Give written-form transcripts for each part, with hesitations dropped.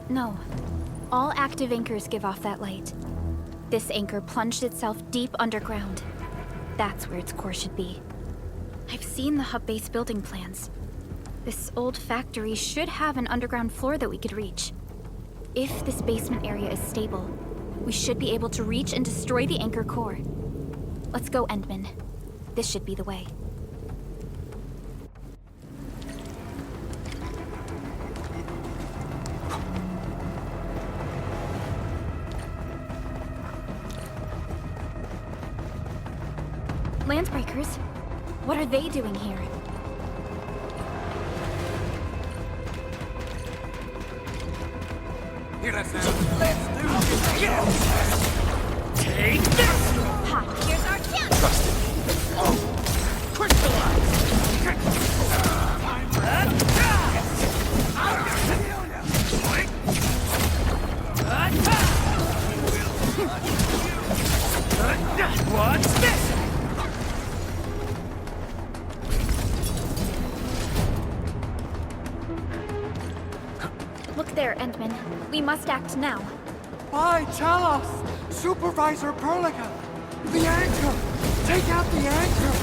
No. All active anchors give off that light. This anchor plunged itself deep underground. That's where its core should be. I've seen the hub base building plans. This old factory should have an underground floor that we could reach. If this basement area is stable, we should be able to reach and destroy the anchor core. Let's go, Endman. This should be the way. Landbreakers? What are they doing here? Here, let's do this. Take this! Ha! Here's our chance! Trust in me. Crystallize! What's this? Look there, Endman. We must act now. Why, tell us! Supervisor Perlica! The anchor! Take out the anchor!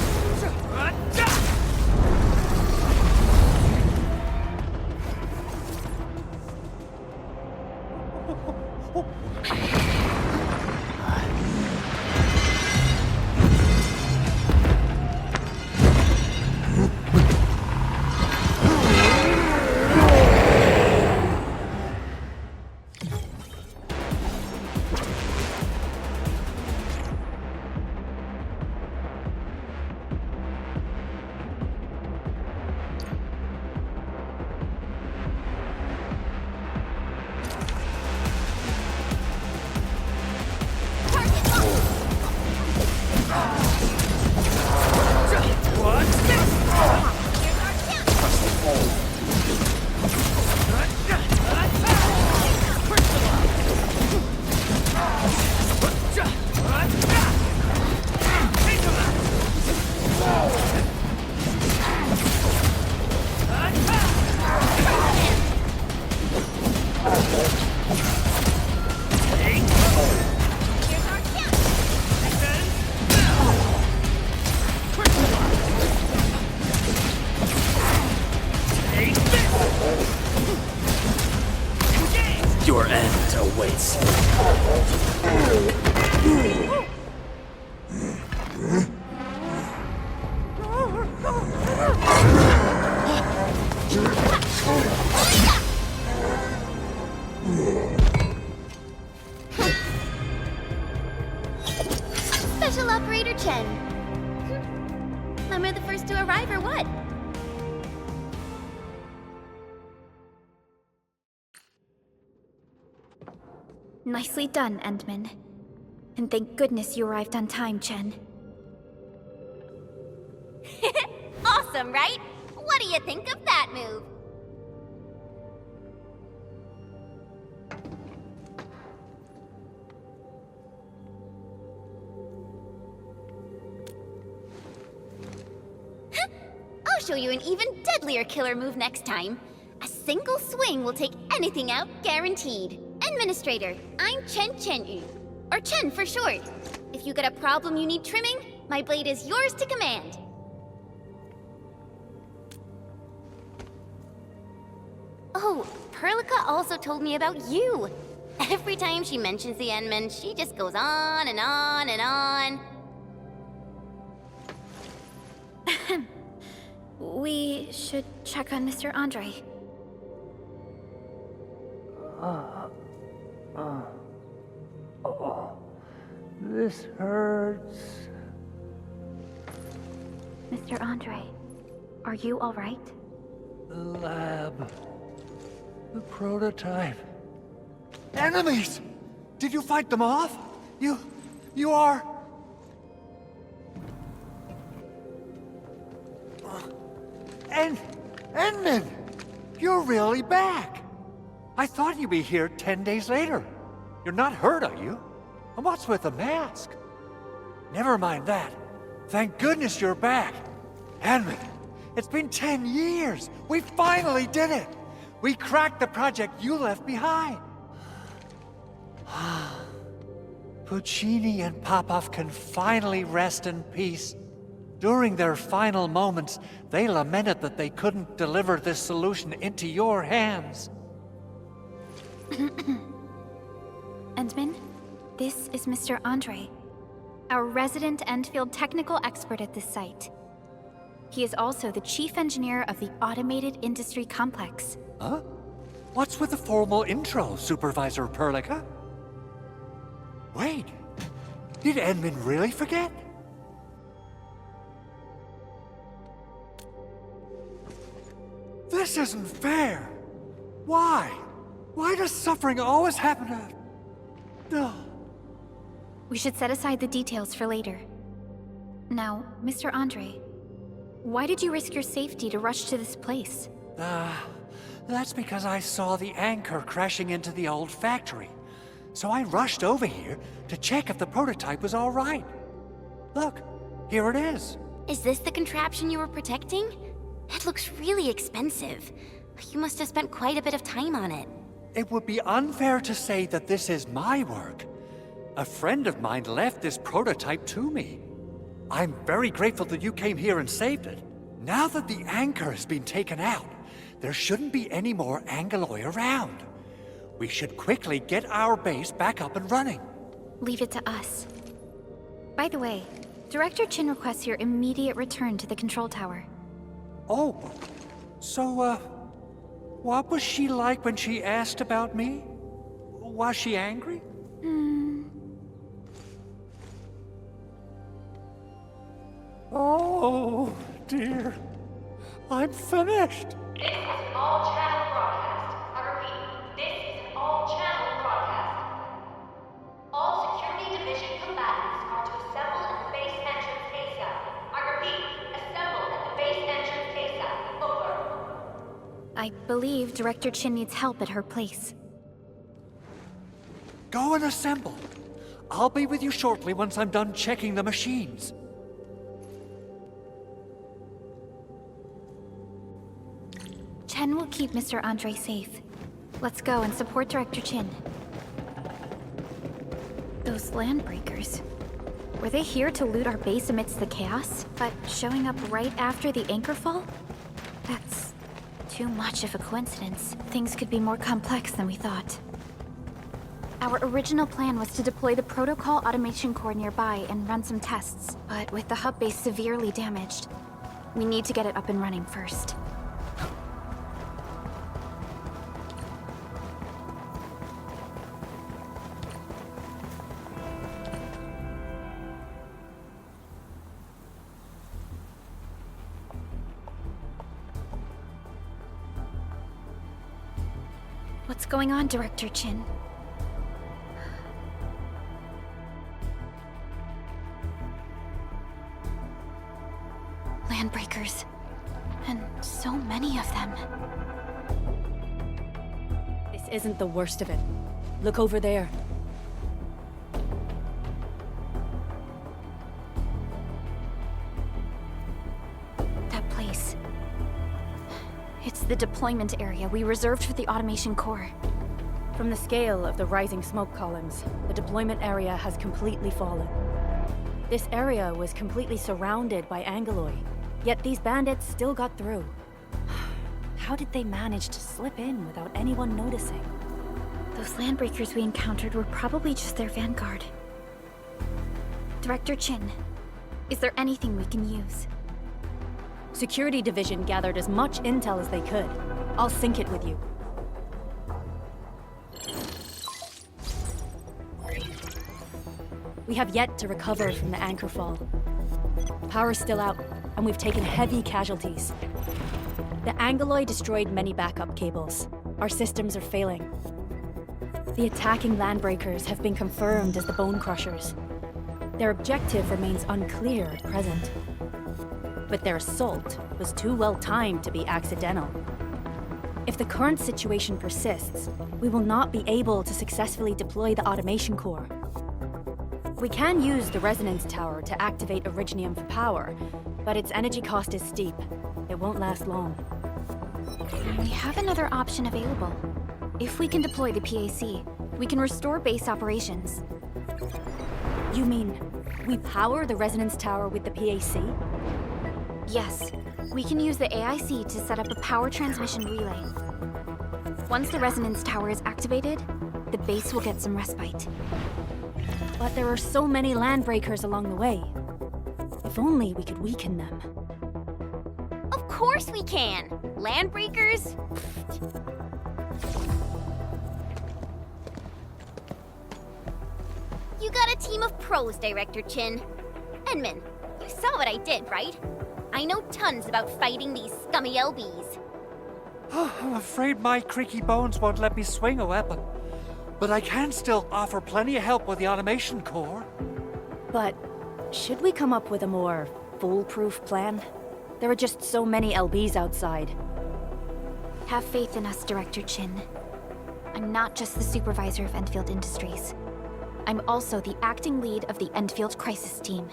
Your end awaits. Special Operator Chen. Am I the first to arrive or what? Nicely done, Endman. And thank goodness you arrived on time, Chen. Awesome, right? What do you think of that move? I'll show you an even deadlier killer move next time. A single swing will take anything out, guaranteed. Administrator, I'm Chen Chen-yu, or Chen for short. If you got a problem you need trimming, my blade is yours to command. Oh, Perlica also told me about you. Every time she mentions the Endman, she just goes on and on and on. We should check on Mr. Andre. This hurts. Mr. Andre, are you all right? The lab. The prototype. Enemies! Did you fight them off? You are... Endman! You're really back! I thought you'd be here 10 days later. You're not hurt, are you? And what's with the mask? Never mind that. Thank goodness you're back. Endman, it's been 10 years. We finally did it. We cracked the project you left behind. Puccini and Popov can finally rest in peace. During their final moments, they lamented that they couldn't deliver this solution into your hands. Endman, this is Mr. Andre, our resident Endfield technical expert at this site. He is also the chief engineer of the Automated Industry Complex. Huh? What's with the formal intro, Supervisor Perlica? Wait, did Edmund really forget? This isn't fair. Why? Why does suffering always happen to... No. We should set aside the details for later. Now, Mr. Andre, why did you risk your safety to rush to this place? That's because I saw the anchor crashing into the old factory. So I rushed over here to check if the prototype was all right. Look, here it is. Is this the contraption you were protecting? It looks really expensive. You must have spent quite a bit of time on it. It would be unfair to say that this is my work. A friend of mine left this prototype to me. I'm very grateful that you came here and saved it. Now that the anchor has been taken out, there shouldn't be any more Angaloi around. We should quickly get our base back up and running. Leave it to us. By the way, Director Chin requests your immediate return to the control tower. Oh, so, what was she like when she asked about me? Was she angry? Oh, dear. I'm finished. This is an all-channel broadcast. I repeat, this is an all-channel broadcast. All Security Division combatants are to assemble at the base entrance ASAP. I repeat, assemble at the base entrance ASAP. Over. I believe Director Chin needs help at her place. Go and assemble. I'll be with you shortly once I'm done checking the machines. Chen will keep Mr. Andre safe. Let's go and support Director Chin. Those landbreakers. Were they here to loot our base amidst the chaos, but showing up right after the anchor fall? That's too much of a coincidence. Things could be more complex than we thought. Our original plan was to deploy the protocol automation core nearby and run some tests, but with the hub base severely damaged, we need to get it up and running first. What's going on, Director Chin? Landbreakers. And so many of them. This isn't the worst of it. Look over there. That place. It's the deployment area we reserved for the automation core. From the scale of the rising smoke columns, the deployment area has completely fallen. This area was completely surrounded by Angaloi, yet these bandits still got through. How did they manage to slip in without anyone noticing? Those landbreakers we encountered were probably just their vanguard. Director Chin, is there anything we can use? Security Division gathered as much intel as they could. I'll sync it with you. We have yet to recover from the anchor fall. Power's still out, and we've taken heavy casualties. The Angaloi destroyed many backup cables. Our systems are failing. The attacking landbreakers have been confirmed as the Bone Crushers. Their objective remains unclear at present. But their assault was too well timed to be accidental. If the current situation persists, we will not be able to successfully deploy the automation core. We can use the resonance tower to activate Originium for power, but its energy cost is steep. It won't last long. We have another option available. If we can deploy the PAC, we can restore base operations. You mean we power the resonance tower with the PAC? Yes, we can use the AIC to set up a power transmission relay. Once the resonance tower is activated, the base will get some respite. But there are so many land breakers along the way. If only we could weaken them. Of course we can! Landbreakers? You got a team of pros, Director Chin. Enman, you saw what I did, right? I know tons about fighting these scummy LBs. I'm afraid my creaky bones won't let me swing a weapon. But I can still offer plenty of help with the automation core. But should we come up with a more foolproof plan? There are just so many LBs outside. Have faith in us, Director Chin. I'm not just the supervisor of Enfield Industries. I'm also the acting lead of the Enfield Crisis Team.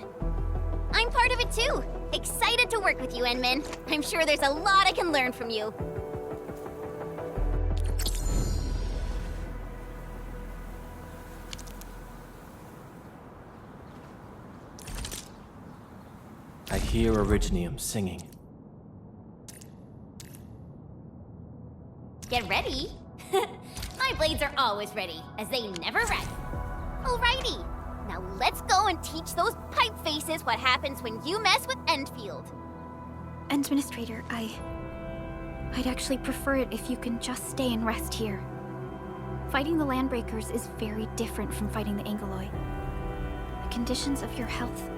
I'm part of it too. Excited to work with you, Enman. I'm sure there's a lot I can learn from you. I hear Originium singing. Get ready. My blades are always ready, as they never rest. Alrighty, now let's go and teach those pipe faces what happens when you mess with Endfield. Administrator, I'd actually prefer it if you can just stay and rest here. Fighting the Landbreakers is very different from fighting the Angoloi. The conditions of your health.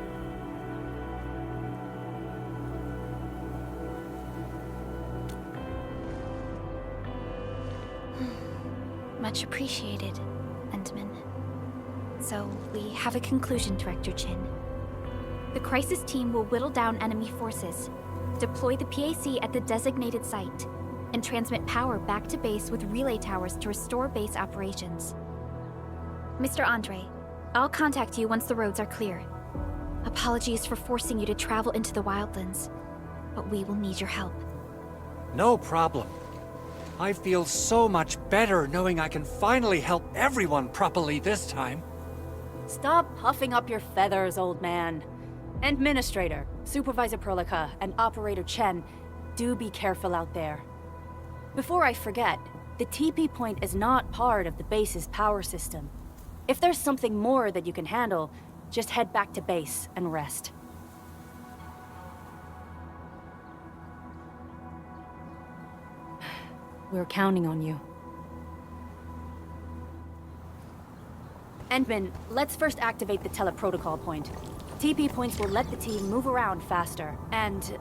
Much appreciated, Endman. So, we have a conclusion, Director Chin. The crisis team will whittle down enemy forces, deploy the PAC at the designated site, and transmit power back to base with relay towers to restore base operations. Mr. Andre, I'll contact you once the roads are clear. Apologies for forcing you to travel into the wildlands, but we will need your help. No problem. I feel so much better knowing I can finally help everyone properly this time. Stop puffing up your feathers, old man. Administrator, Supervisor Perlica, and Operator Chen, do be careful out there. Before I forget, the TP point is not part of the base's power system. If there's something more that you can handle, just head back to base and rest. We're counting on you. Endman, let's first activate the teleprotocol point. TP points will let the team move around faster, and...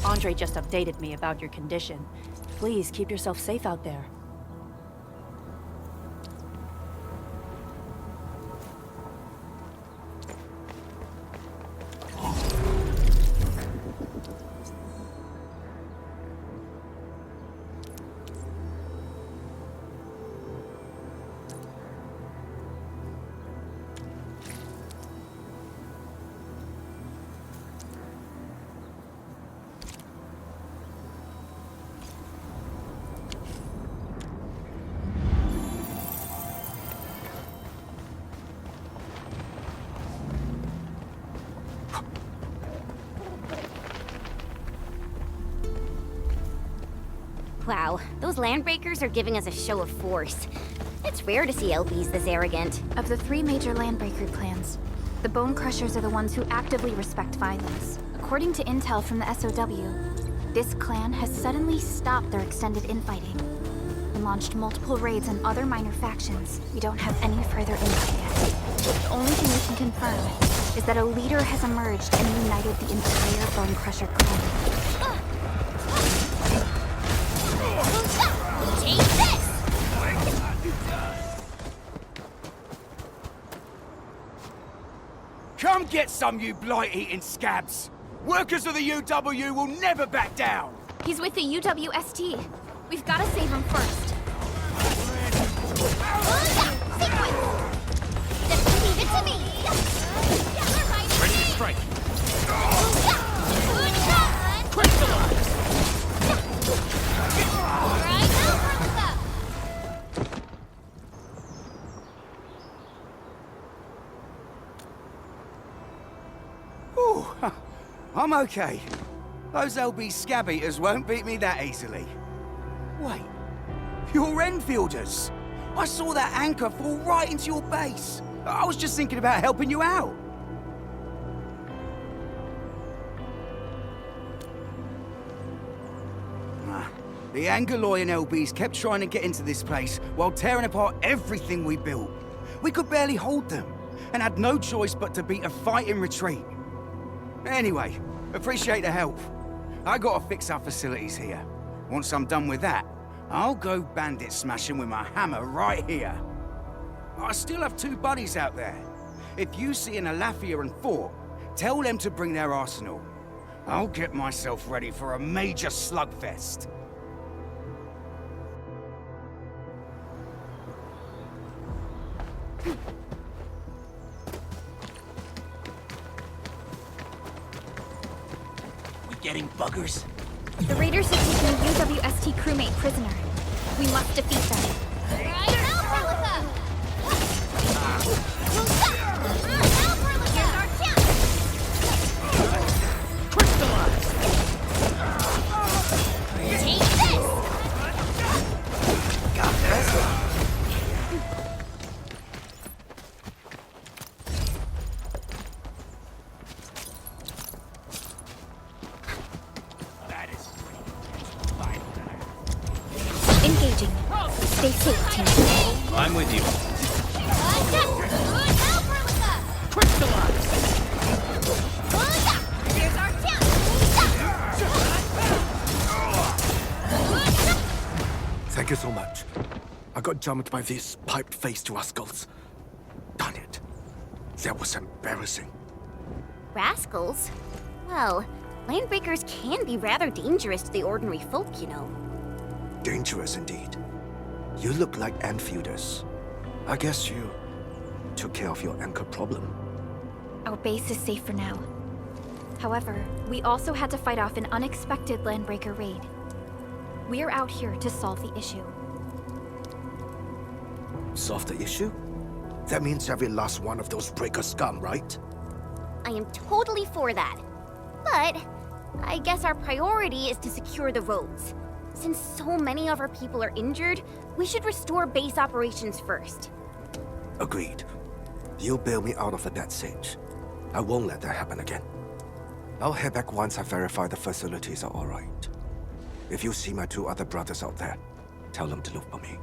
Andre just updated me about your condition. Please keep yourself safe out there. Wow, those Landbreakers are giving us a show of force. It's rare to see LBs this arrogant. Of the three major Landbreaker clans, the Bone Crushers are the ones who actively respect violence. According to intel from the SOW, this clan has suddenly stopped their extended infighting and launched multiple raids on other minor factions. We don't have any further intel yet. The only thing we can confirm is that a leader has emerged and united the entire Bone Crusher clan. Take this! Come get some, you blight-eating scabs! Workers of the UW will never back down! He's with the UWST. We've got to save him first. Sequence! Just leave it to me! Whew, I'm okay. Those LB scab eaters won't beat me that easily. Wait, you're Enfielders. I saw that anchor fall right into your base. I was just thinking about helping you out. The Angoloi and LBs kept trying to get into this place while tearing apart everything we built. We could barely hold them, and had no choice but to beat a fight in retreat. Anyway, appreciate the help. I gotta fix our facilities here. Once I'm done with that, I'll go bandit smashing with my hammer right here. I still have 2 buddies out there. If you see an Alafia and Fort, tell them to bring their arsenal. I'll get myself ready for a major slugfest. We getting buggers? The raiders have taken a UWST crewmate prisoner. We must defeat them. Engaging. Stay safe, team. I'm with you. Thank you so much. I got jumped by these piped-faced rascals. Darn it. That was embarrassing. Rascals? Well, landbreakers can be rather dangerous to the ordinary folk, you know. Dangerous indeed. You look like Enfielders. I guess you took care of your anchor problem. Our base is safe for now. However, we also had to fight off an unexpected landbreaker raid. We're out here to solve the issue. Solve the issue? That means every last one of those breaker scum, right? I am totally for that. But I guess our priority is to secure the roads. Since so many of our people are injured, we should restore base operations first. Agreed. You bail me out of the bad sage. I won't let that happen again. I'll head back once I verify the facilities are all right. If you see my 2 other brothers out there, tell them to look for me.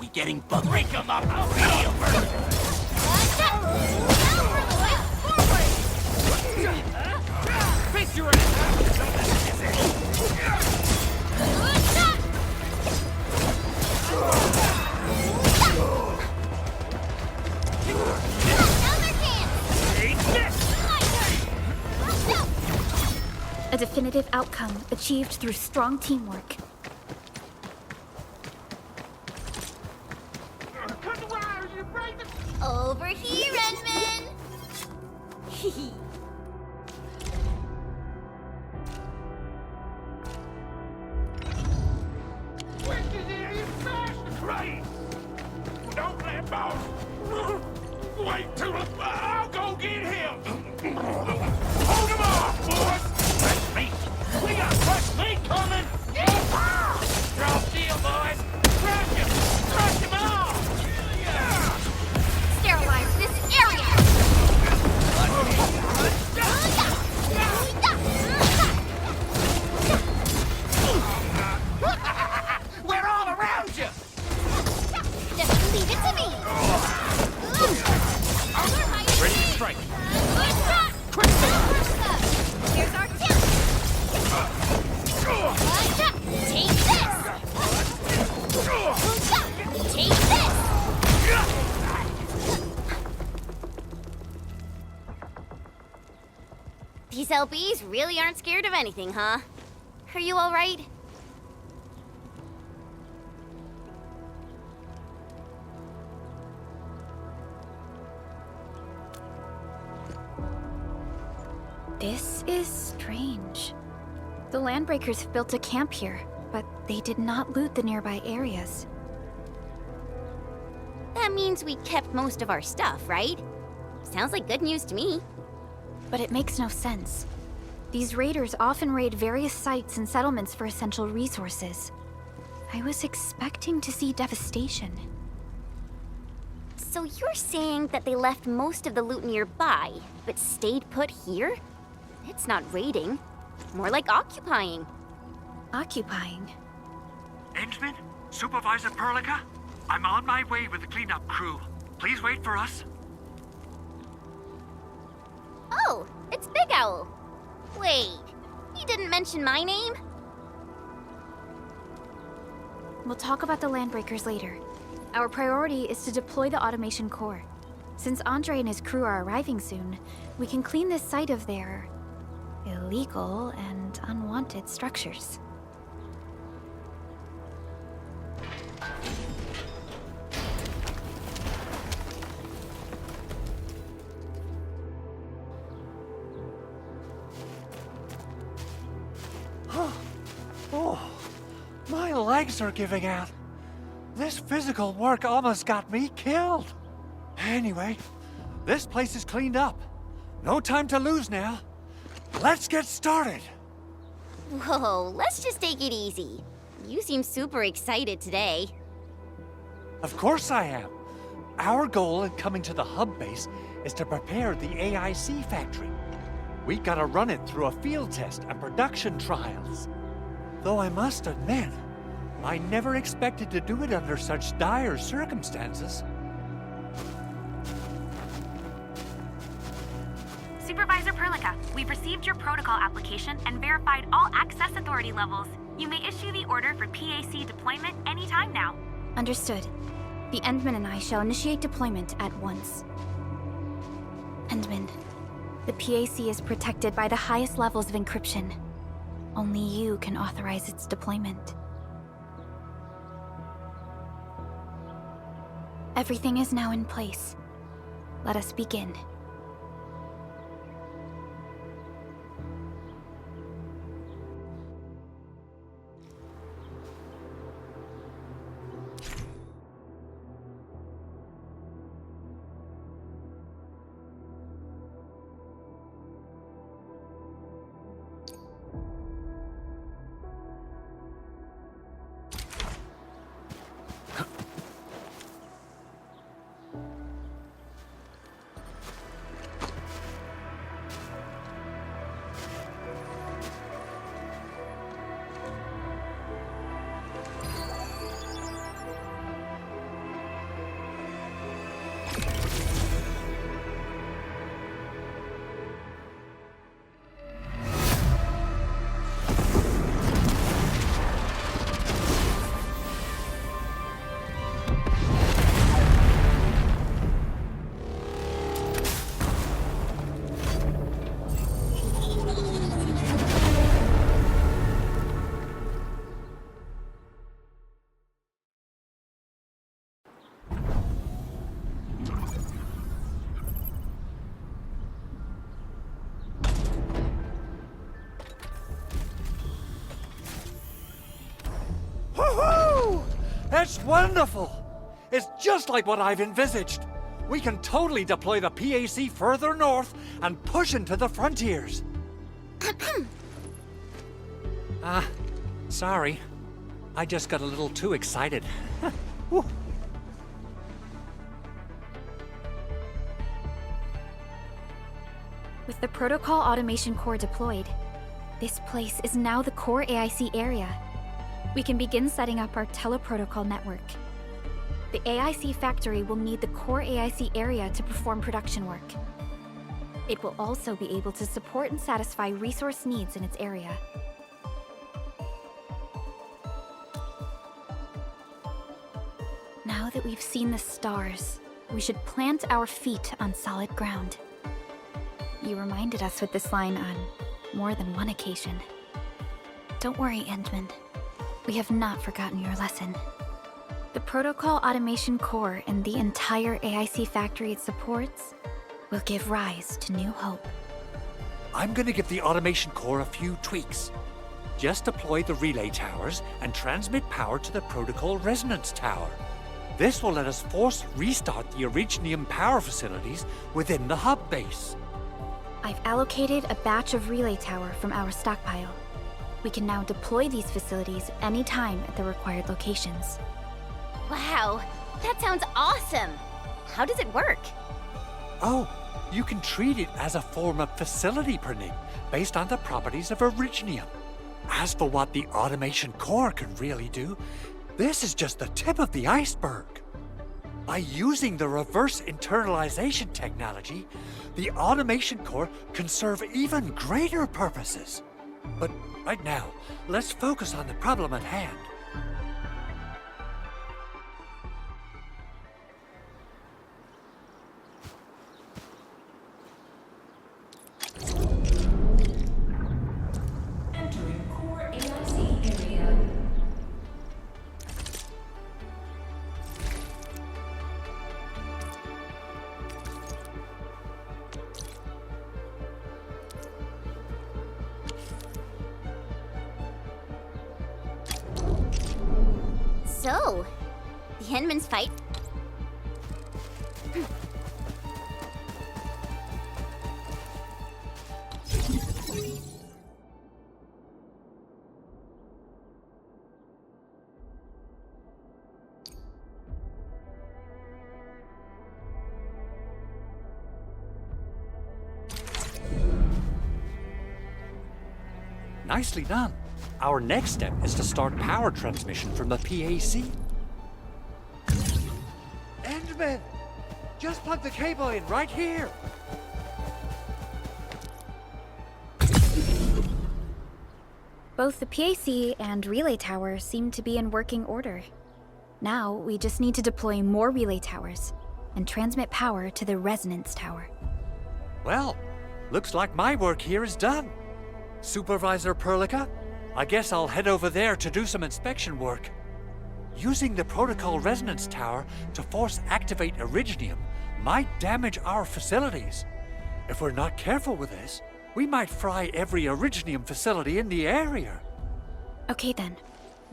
We getting buggers? Break them up! Face your A definitive outcome achieved through strong teamwork. Over here, Edmund! Right! Don't let boss! Wait till I'll go get him! Hold him off, boys! Fresh meat! We got fresh meat coming! Draw shield, boys! Crush him! Crush him off! Sterilize this area! We're all around you! Just leave it to me! Ready to strike. Here's our tip! Take this! Take this! These LBs really aren't scared of anything, huh? Are you all right? This is strange. The Landbreakers have built a camp here, but they did not loot the nearby areas. That means we kept most of our stuff, right? Sounds like good news to me. But it makes no sense. These raiders often raid various sites and settlements for essential resources. I was expecting to see devastation. So you're saying that they left most of the loot nearby, but stayed put here? It's not raiding. More like occupying. Occupying? Endman? Supervisor Perlica? I'm on my way with the cleanup crew. Please wait for us. Oh, it's Big Owl. Wait, he didn't mention my name? We'll talk about the Landbreakers later. Our priority is to deploy the automation core. Since Andre and his crew are arriving soon, we can clean this site of their illegal and unwanted structures. Oh, my legs are giving out. This physical work almost got me killed. Anyway, this place is cleaned up. No time to lose now. Let's get started. Whoa, let's just take it easy. You seem super excited today. Of course I am. Our goal in coming to the hub base is to prepare the AIC factory. We gotta run it through a field test and production trials. Though I must admit, I never expected to do it under such dire circumstances. Supervisor Perlica, we've received your protocol application and verified all access authority levels. You may issue the order for PAC deployment anytime now. Understood. The Endman and I shall initiate deployment at once. Endman, the PAC is protected by the highest levels of encryption. Only you can authorize its deployment. Everything is now in place. Let us begin. That's wonderful! It's just like what I've envisaged. We can totally deploy the PAC further north and push into the frontiers. Sorry. I just got a little too excited. Whew. With the protocol automation core deployed, this place is now the core AIC area. We can begin setting up our teleprotocol network. The AIC factory will need the core AIC area to perform production work. It will also be able to support and satisfy resource needs in its area. Now that we've seen the stars, we should plant our feet on solid ground. You reminded us with this line on more than one occasion. Don't worry, Endman. We have not forgotten your lesson. The protocol automation core and the entire AIC factory it supports will give rise to new hope. I'm gonna give the automation core a few tweaks. Just deploy the relay towers and transmit power to the protocol resonance tower. This will let us force restart the Originium power facilities within the hub base. I've allocated a batch of relay tower from our stockpile. We can now deploy these facilities anytime at the required locations. Wow, that sounds awesome! How does it work? Oh, you can treat it as a form of facility perning based on the properties of Originium. As for what the automation core can really do, this is just the tip of the iceberg. By using the reverse internalization technology, the automation core can serve even greater purposes. But right now, let's focus on the problem at hand. Entering core AIC area. So, the Henmans fight. Nicely done. Our next step is to start power transmission from the PAC. Endman! Just plug the cable in right here! Both the PAC and relay tower seem to be in working order. Now, we just need to deploy more relay towers and transmit power to the resonance tower. Well, looks like my work here is done. Supervisor Perlica, I guess I'll head over there to do some inspection work. Using the protocol resonance tower to force activate Originium might damage our facilities. If we're not careful with this, we might fry every Originium facility in the area. Okay then,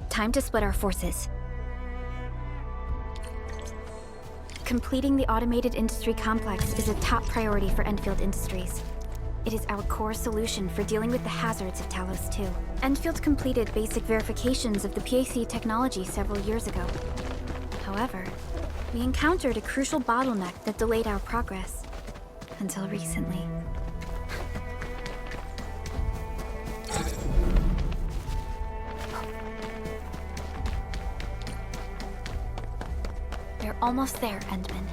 time to split our forces. Completing the automated industry complex is a top priority for Endfield Industries. It is our core solution for dealing with the hazards of Talos 2. Endfield completed basic verifications of the PAC technology several years ago. However, we encountered a crucial bottleneck that delayed our progress. Until recently. We're almost there, Endman.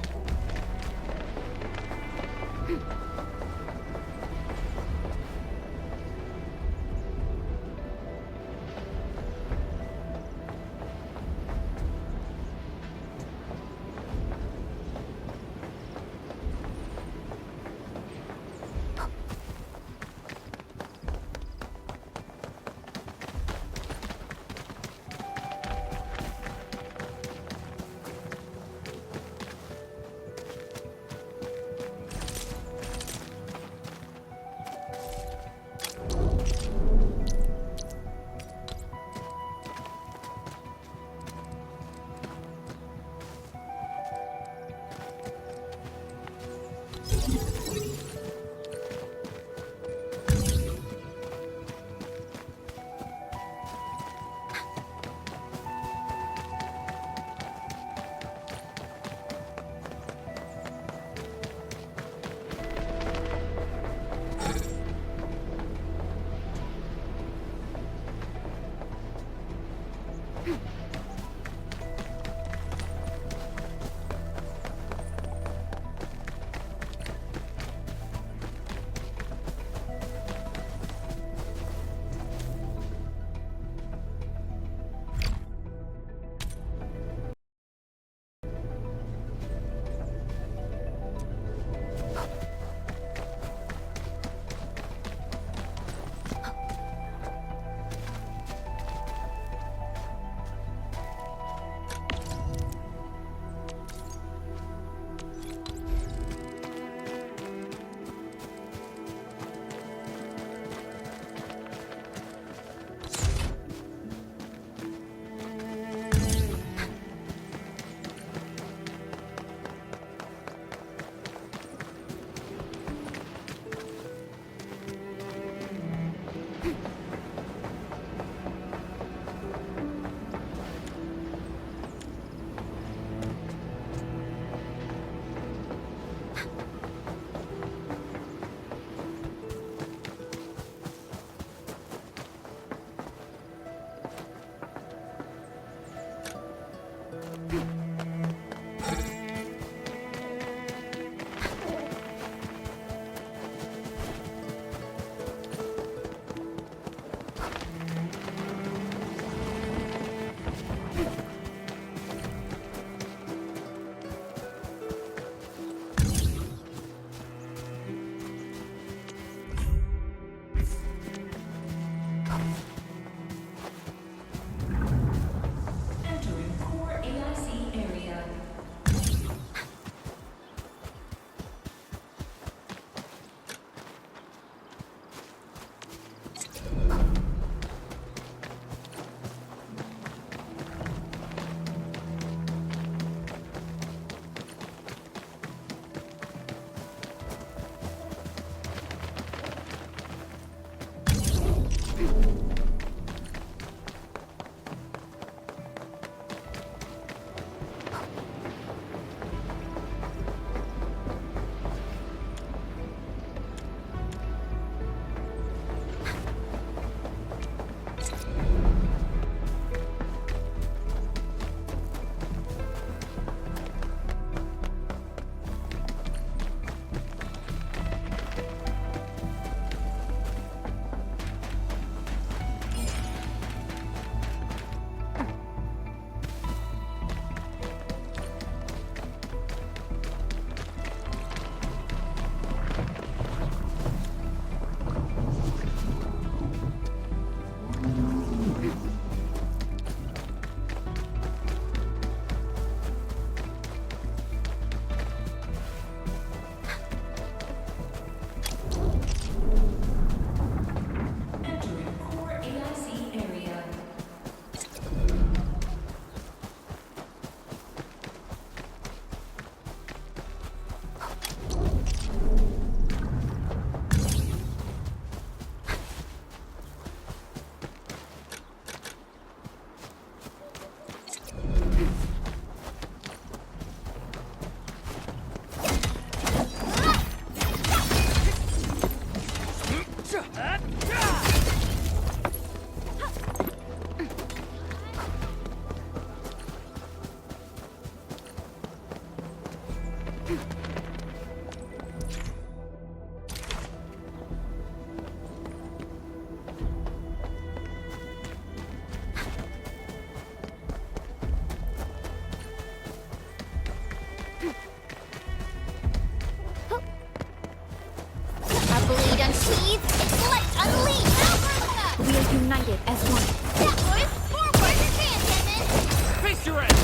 Entering core AIC area. Entering core AIC area. A bleed unsheathed, let's unleash! We are united as one. Yeah, boys, forward your chance, Edmund! Face your end!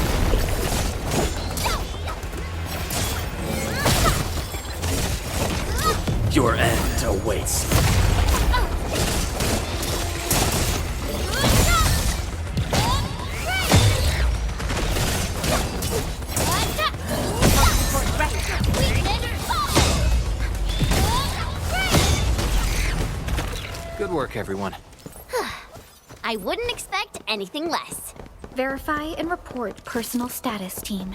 Your end awaits. Good work, everyone. I wouldn't expect anything less. Verify and report personal status, team.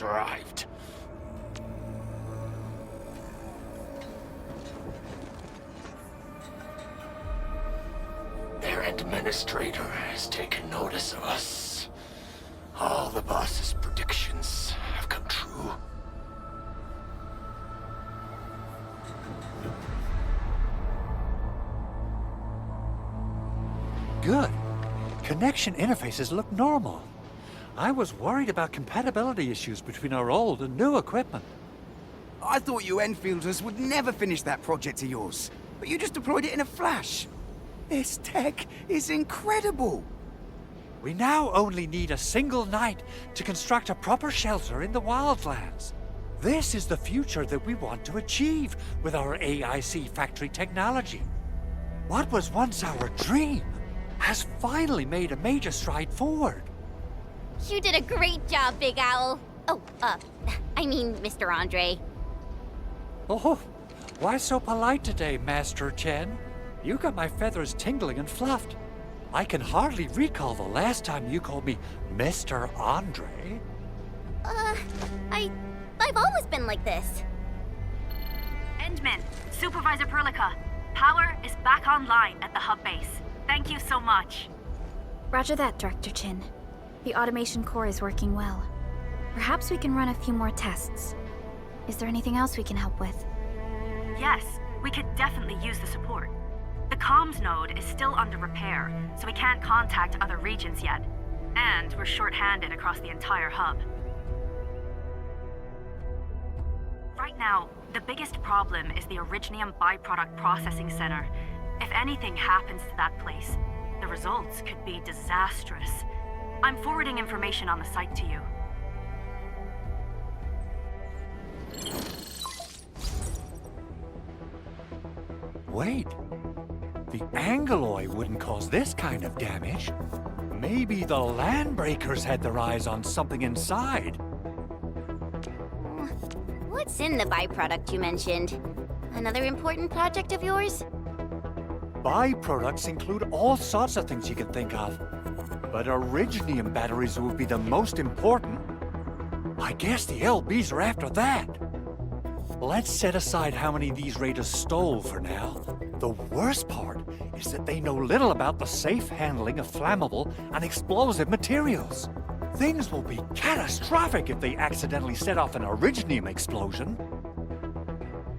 has arrived. Their administrator has taken notice of us. All the boss's predictions have come true. Good. Connection interfaces look normal. I was worried about compatibility issues between our old and new equipment. I thought you Enfielders would never finish that project of yours, but you just deployed it in a flash. This tech is incredible. We now only need a single night to construct a proper shelter in the wildlands. This is the future that we want to achieve with our AIC factory technology. What was once our dream has finally made a major stride forward. You did a great job, Big Owl. Oh, I mean, Mr. Andre. Oh, why so polite today, Master Chen? You got my feathers tingling and fluffed. I can hardly recall the last time you called me Mr. Andre. I've always been like this. Endman, Supervisor Perlica, power is back online at the hub base. Thank you so much. Roger that, Director Chin. The automation core is working well. Perhaps we can run a few more tests. Is there anything else we can help with? Yes, we could definitely use the support. The comms node is still under repair, so we can't contact other regions yet. And we're short-handed across the entire hub. Right now, the biggest problem is the Originium byproduct processing center. If anything happens to that place, the results could be disastrous. I'm forwarding information on the site to you. Wait. The Angeloy wouldn't cause this kind of damage. Maybe the Landbreakers had their eyes on something inside. What's in the byproduct you mentioned? Another important project of yours? Byproducts include all sorts of things you can think of. But Originium batteries would be the most important. I guess the LBs are after that. Let's set aside how many these raiders stole for now. The worst part is that they know little about the safe handling of flammable and explosive materials. Things will be catastrophic if they accidentally set off an Originium explosion.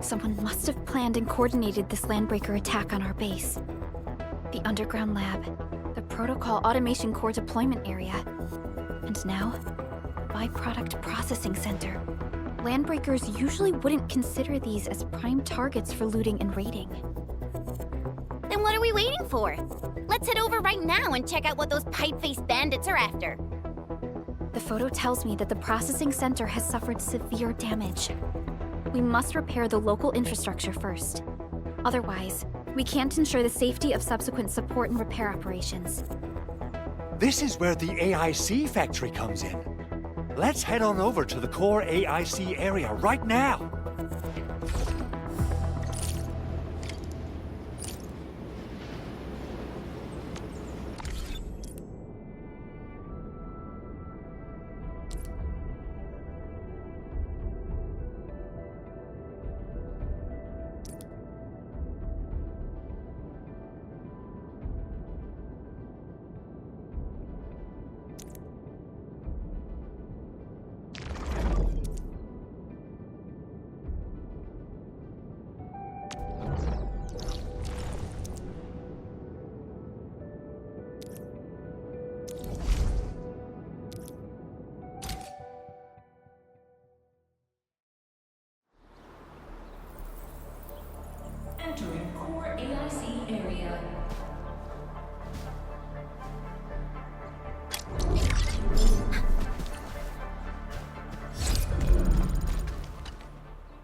Someone must have planned and coordinated this Landbreaker attack on our base. The underground lab, the Protocol Automation Core deployment area, and now, Byproduct Processing Center. Landbreakers usually wouldn't consider these as prime targets for looting and raiding. Then what are we waiting for? Let's head over right now and check out what those pipe-faced bandits are after. The photo tells me that the processing center has suffered severe damage. We must repair the local infrastructure first. Otherwise, we can't ensure the safety of subsequent support and repair operations. This is where the AIC factory comes in. Let's head on over to the core AIC area right now. Entering core AIC area.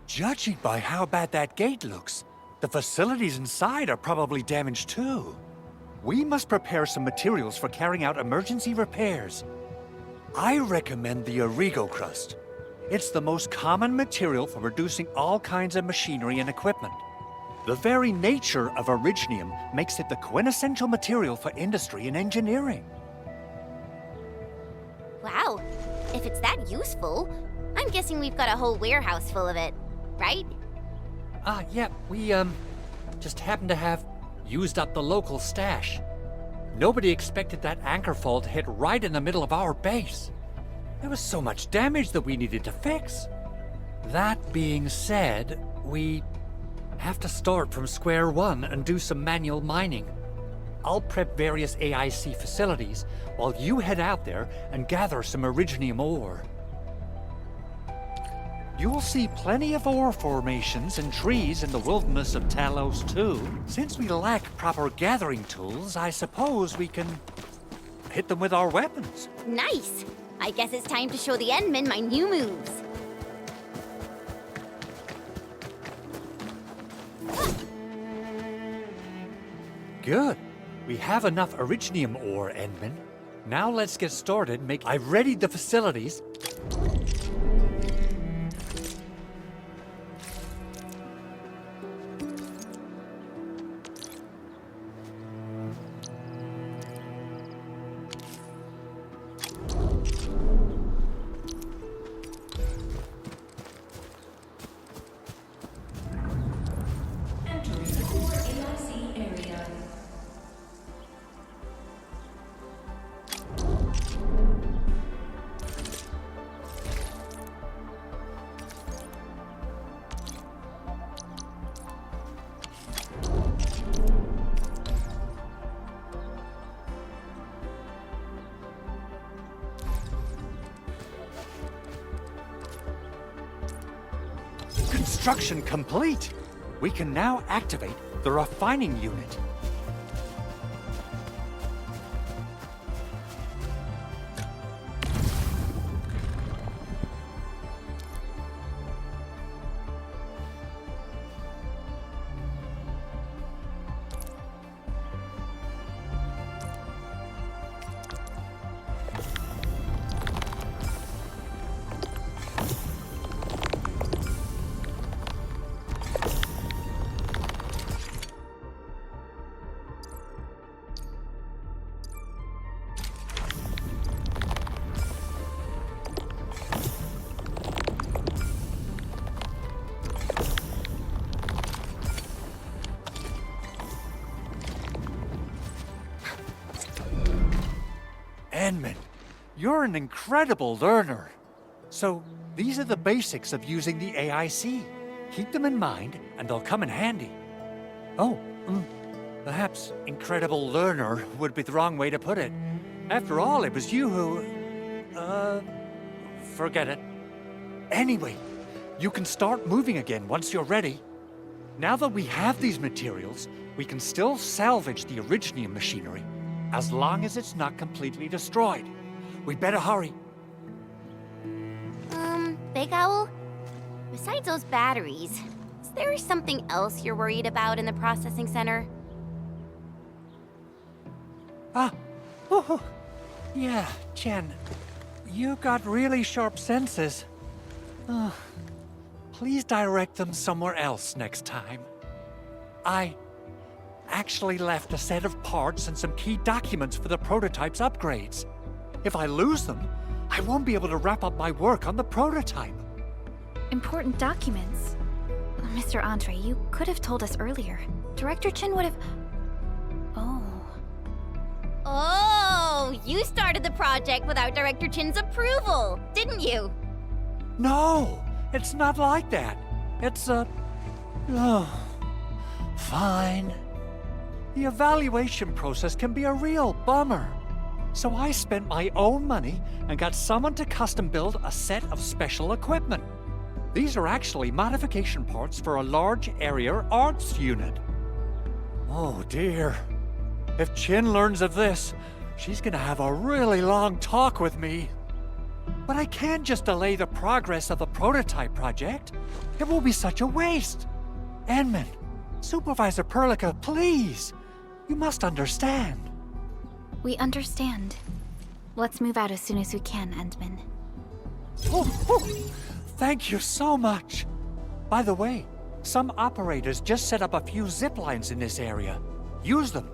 Judging by how bad that gate looks, the facilities inside are probably damaged too. We must prepare some materials for carrying out emergency repairs. I recommend the Origo crust. It's the most common material for producing all kinds of machinery and equipment. The very nature of Originium makes it the quintessential material for industry and engineering. Wow, if it's that useful, I'm guessing we've got a whole warehouse full of it, right? Yeah, we, just happened to have used up the local stash. Nobody expected that anchor fall to hit right in the middle of our base. There was so much damage that we needed to fix. That being said, we have to start from square one and do some manual mining. I'll prep various AIC facilities while you head out there and gather some Originium ore. You'll see plenty of ore formations and trees in the wilderness of Talos too. Since we lack proper gathering tools, I suppose we can hit them with our weapons. Nice! I guess it's time to show the Endmen my new moves. Good. We have enough Originium ore, Endman. Now let's get started. I've readied the facilities. Entering the core AIC area. Construction complete. We can now activate the refining unit. Endman, you're an incredible learner. So, these are the basics of using the AIC. Keep them in mind, and they'll come in handy. Oh, perhaps incredible learner would be the wrong way to put it. After all, it was you who... forget it. Anyway, you can start moving again once you're ready. Now that we have these materials, we can still salvage the Originium machinery, as long as it's not completely destroyed. We'd better hurry. Big Owl? Besides those batteries, is there something else you're worried about in the processing center? Yeah, Chen. You got really sharp senses. Please direct them somewhere else next time. I actually left a set of parts and some key documents for the prototype's upgrades. If I lose them, I won't be able to wrap up my work on the prototype. Important documents. Mr. Andre, you could have told us earlier. Director Chen would have... Oh, you started the project without Director Chin's approval, didn't you? No, it's not like that. It's fine. The evaluation process can be a real bummer. So I spent my own money and got someone to custom build a set of special equipment. These are actually modification parts for a large area arts unit. Oh dear. If Chin learns of this, she's gonna have a really long talk with me. But I can't just delay the progress of the prototype project. It will be such a waste. Endman, Supervisor Perlica, please. You must understand. We understand. Let's move out as soon as we can, Endman. Thank you so much. By the way, some operators just set up a few zip lines in this area. Use them.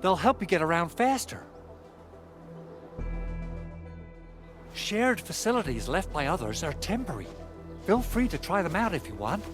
They'll help you get around faster. Shared facilities left by others are temporary. Feel free to try them out if you want.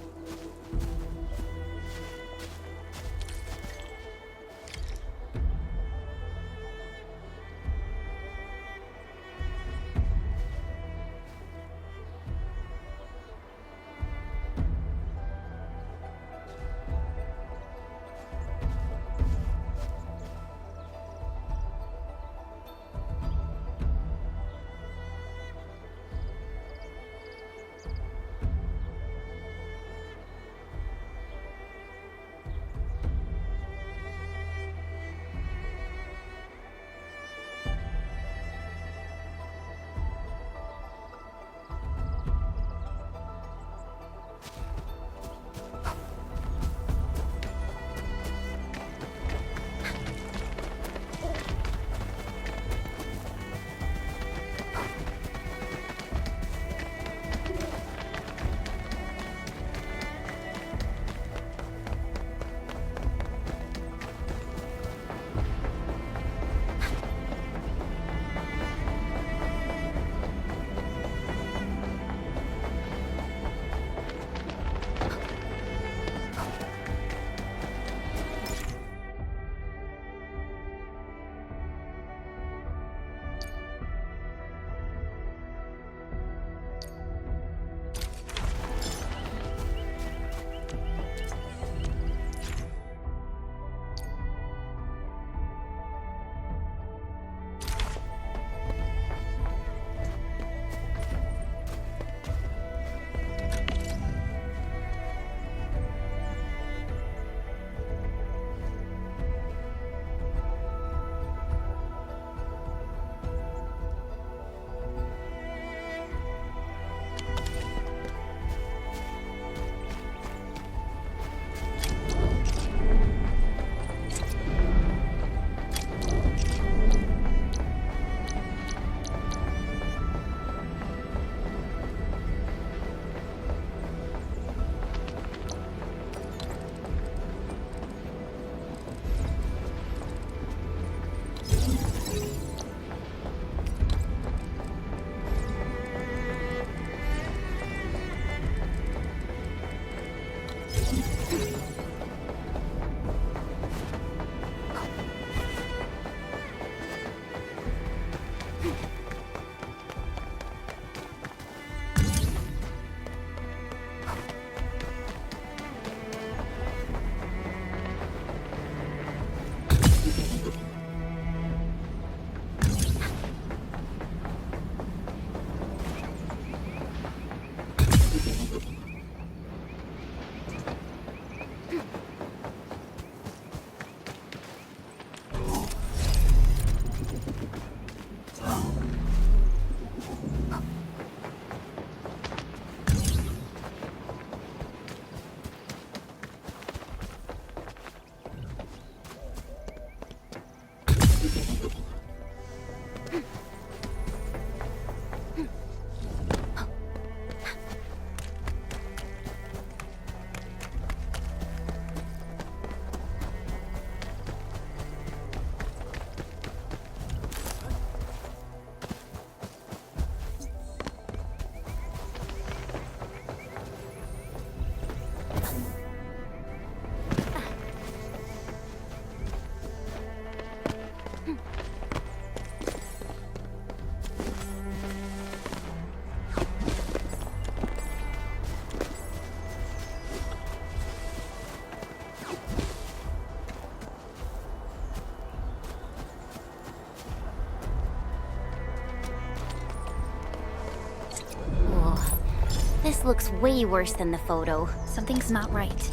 This looks way worse than the photo. Something's not right.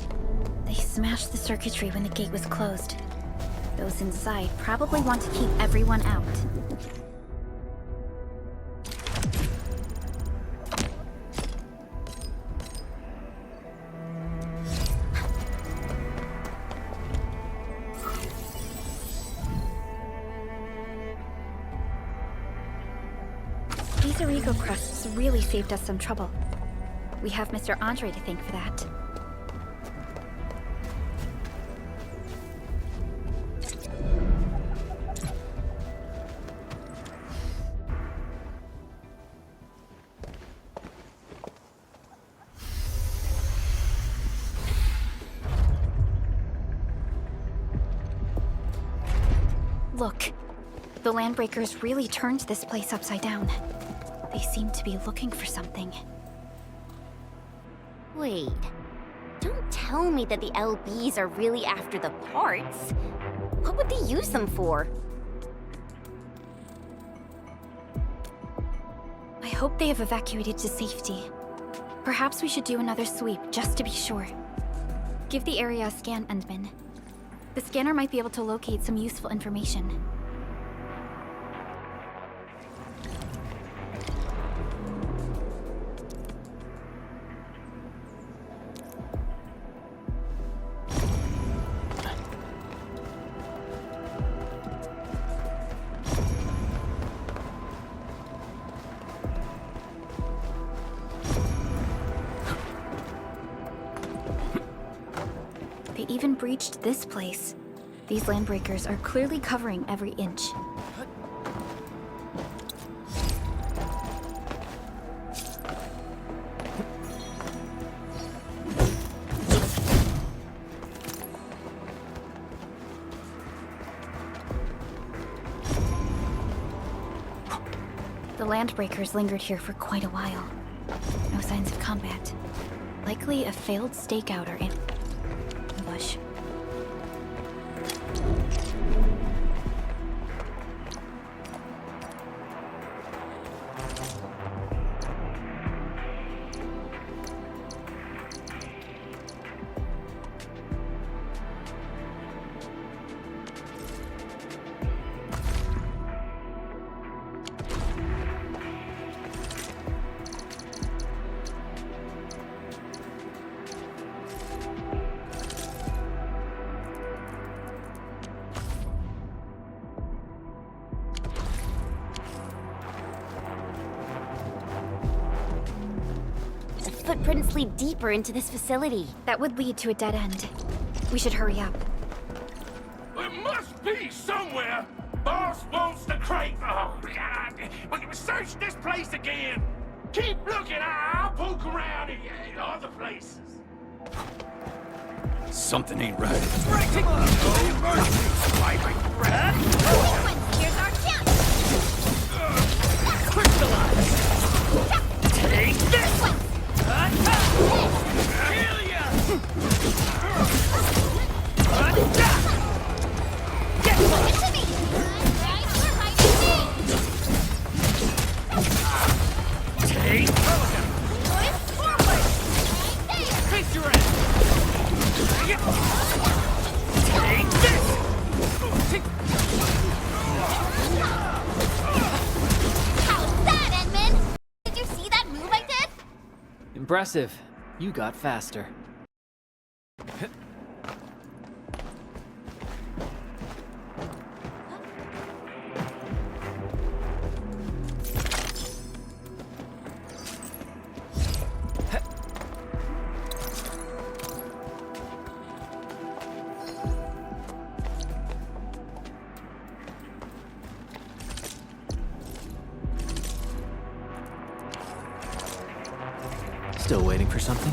They smashed the circuitry when the gate was closed. Those inside probably want to keep everyone out. These Origo crusts really saved us some trouble. We have Mr. Andre to thank for that. Look, the Landbreakers really turned this place upside down. They seem to be looking for something. Wait. Don't tell me that the LBs are really after the parts. What would they use them for? I hope they have evacuated to safety. Perhaps we should do another sweep, just to be sure. Give the area a scan, Endman. The scanner might be able to locate some useful information. They even breached this place. These Landbreakers are clearly covering every inch. The Landbreakers lingered here for quite a while. No signs of combat. Likely a failed stakeout or ambush. Footprints lead deeper into this facility. That would lead to a dead end. We should hurry up. There must be somewhere. Boss wants the crate. Oh, God. We can search this place again. Keep looking. I'll poke around in other places. Something ain't right. Here's our chance! Take this! Impressive. You got faster. Still waiting for something?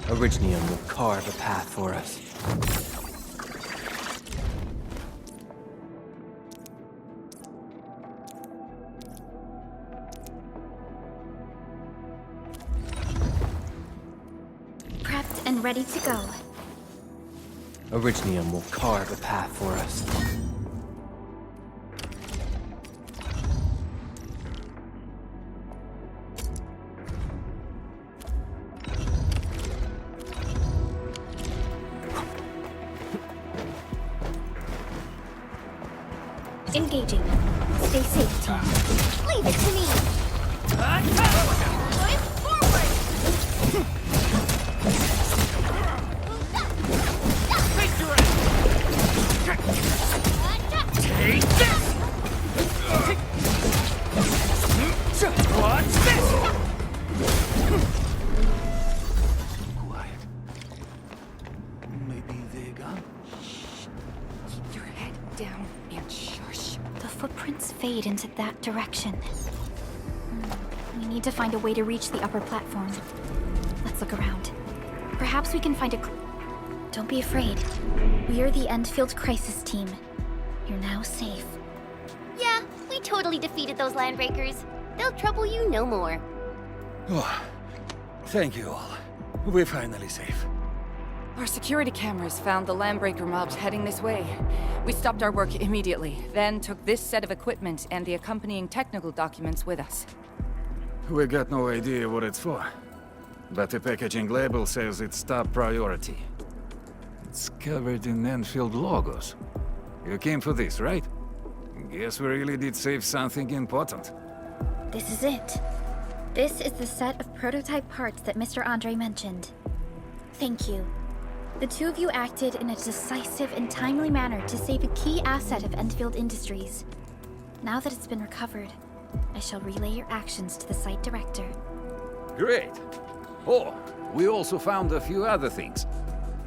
Orignium will carve a path for us. Prepped and ready to go. Orignium will carve a path for us. Engaging. Stay safe, team. Leave it to me! Going forward! Take this! What's this? Quiet. that direction. We need to find a way to reach the upper platform. Let's look around. Perhaps we can find a... Don't be afraid. We are the Endfield Crisis Team. You're now safe. Yeah, we totally defeated those landbreakers. They'll trouble you no more. Oh, thank you all. We're finally safe. Our security cameras found the landbreaker mobs heading this way. We stopped our work immediately, then took this set of equipment and the accompanying technical documents with us. We got no idea what it's for, but the packaging label says it's top priority. It's covered in Enfield logos. You came for this, right? Guess we really did save something important. This is it. This is the set of prototype parts that Mr. Andre mentioned. Thank you. The two of you acted in a decisive and timely manner to save a key asset of Enfield Industries. Now that it's been recovered, I shall relay your actions to the site director. Great. Oh, we also found a few other things.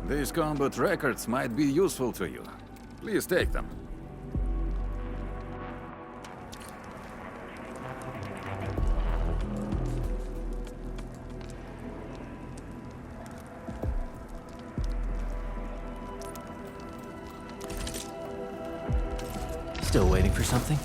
These combat records might be useful to you. Please take them. Still waiting for something?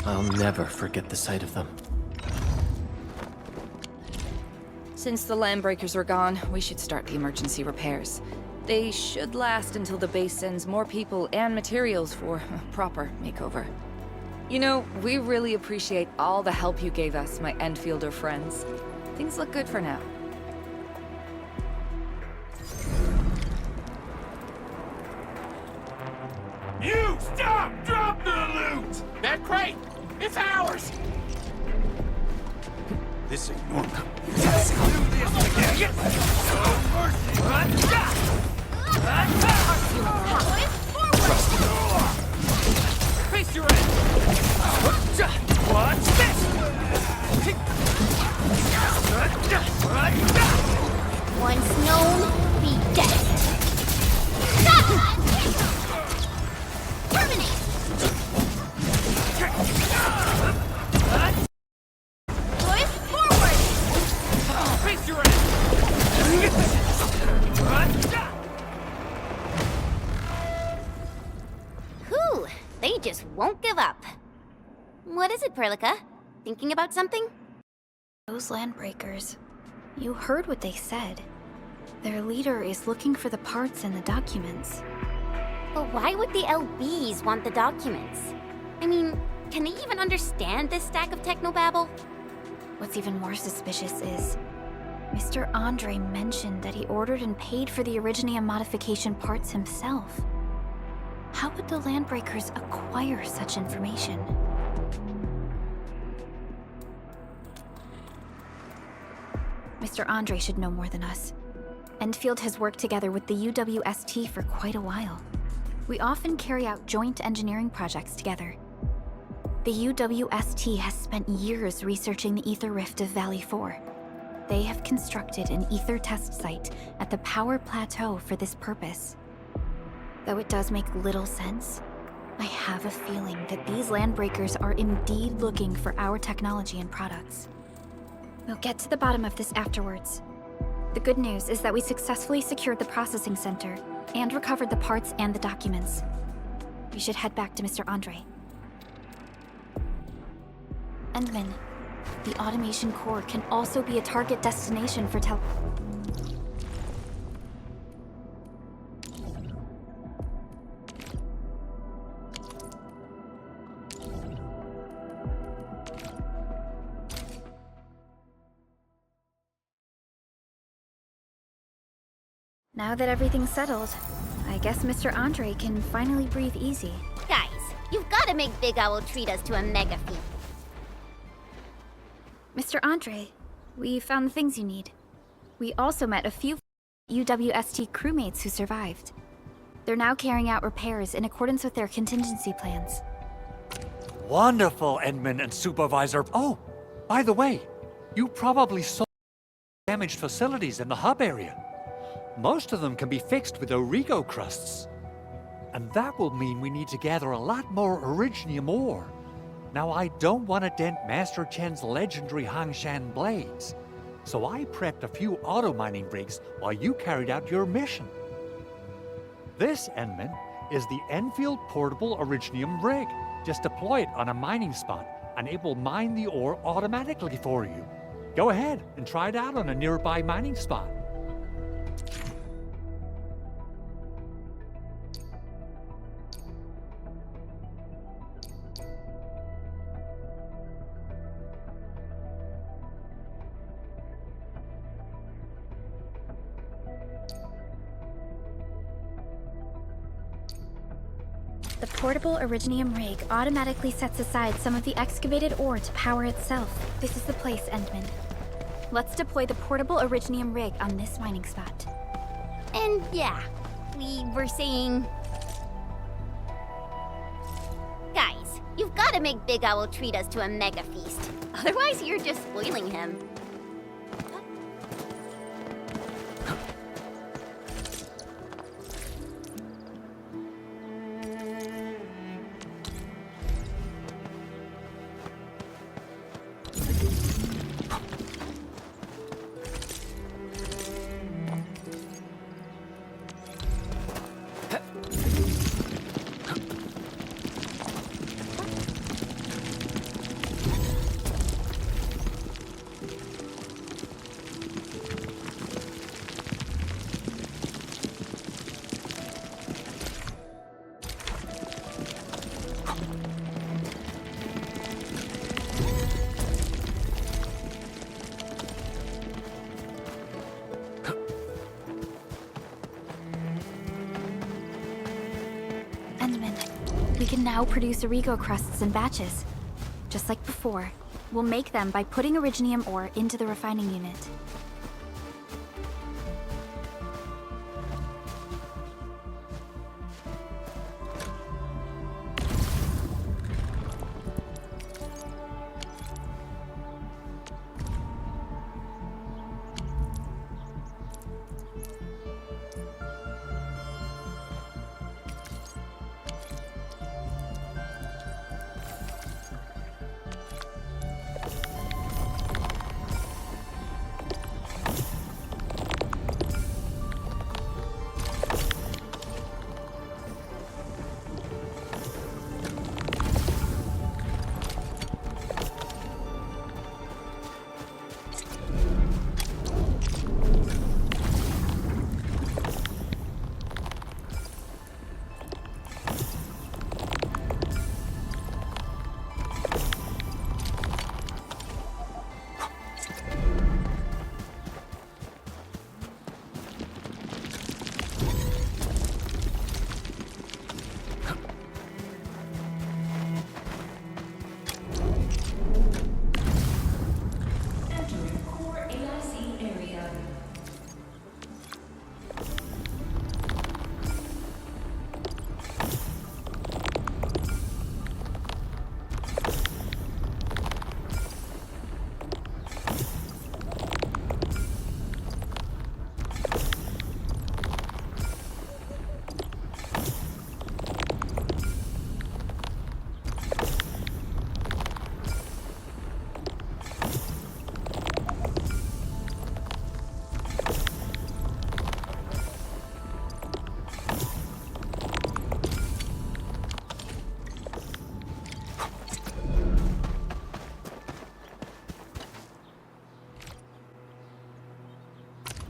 I'll never forget the sight of them. Since the landbreakers are gone, we should start the emergency repairs. They should last until the base sends more people and materials for a proper makeover. You know, we really appreciate all the help you gave us, my Enfielder friends. Things look good for now. You stop! Drop the loot! That crate! It's ours! This ain't normal. Face your end! Watch this! Once known, be dead. Terminate! Push forward! Face your end! Whew, they just won't give up. What is it, Perlica? Thinking about something? Those landbreakers. You heard what they said. Their leader is looking for the parts and the documents. But why would the LBs want the documents? I mean, can they even understand this stack of technobabble? What's even more suspicious is... Mr. Andre mentioned that he ordered and paid for the Originium modification parts himself. How would the landbreakers acquire such information? Mr. Andre should know more than us. Enfield has worked together with the UWST for quite a while. We often carry out joint engineering projects together. The UWST has spent years researching the ether rift of Valley 4. They have constructed an ether test site at the Power Plateau for this purpose. Though it does make little sense, I have a feeling that these landbreakers are indeed looking for our technology and products. We'll get to the bottom of this afterwards. The good news is that we successfully secured the processing center and recovered the parts and the documents. We should head back to Mr. Andre. Endman, the automation core can also be a target destination for Now that everything's settled, I guess Mr. Andre can finally breathe easy. Guys, you've gotta make Big Owl treat us to a mega feast. Mr. Andre, we found the things you need. We also met a few UWST crewmates who survived. They're now carrying out repairs in accordance with their contingency plans. Wonderful, Edmund and Supervisor. Oh, by the way, you probably saw damaged facilities in the hub area. Most of them can be fixed with Origo crusts. And that will mean we need to gather a lot more Originium ore. Now, I don't want to dent Master Chen's legendary Hangshan blades, so I prepped a few auto-mining rigs while you carried out your mission. This, Enman, is the Enfield Portable Originium rig. Just deploy it on a mining spot, and it will mine the ore automatically for you. Go ahead and try it out on a nearby mining spot. The portable Originium rig automatically sets aside some of the excavated ore to power itself. This is the place, Endman. Let's deploy the portable Originium rig on this mining spot. And yeah, we were saying... Guys, you've got to make Big Owl treat us to a mega feast. Otherwise, you're just spoiling him. We can now produce Origo crusts in batches. Just like before, we'll make them by putting Originium ore into the refining unit.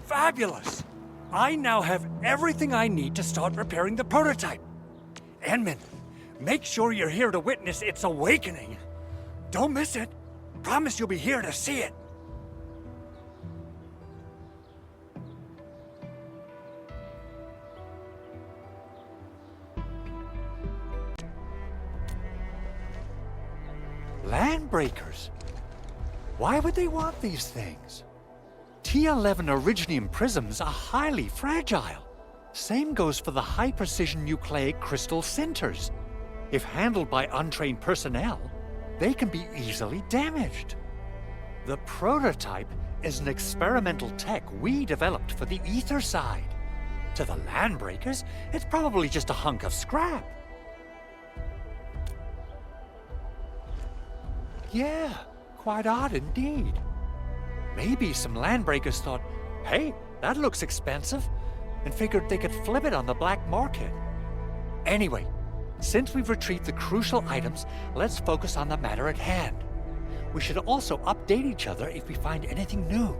Fabulous! I now have everything I need to start repairing the prototype. Enman, make sure you're here to witness its awakening. Don't miss it. Promise you'll be here to see it. Landbreakers? Why would they want these things? T11 Originium prisms are highly fragile. Same goes for the high-precision nucleic crystal centers. If handled by untrained personnel, they can be easily damaged. The prototype is an experimental tech we developed for the ether side. To the landbreakers, it's probably just a hunk of scrap. Yeah, quite odd indeed. Maybe some landbreakers thought, hey, that looks expensive, and figured they could flip it on the black market. Anyway, since we've retrieved the crucial items, let's focus on the matter at hand. We should also update each other if we find anything new.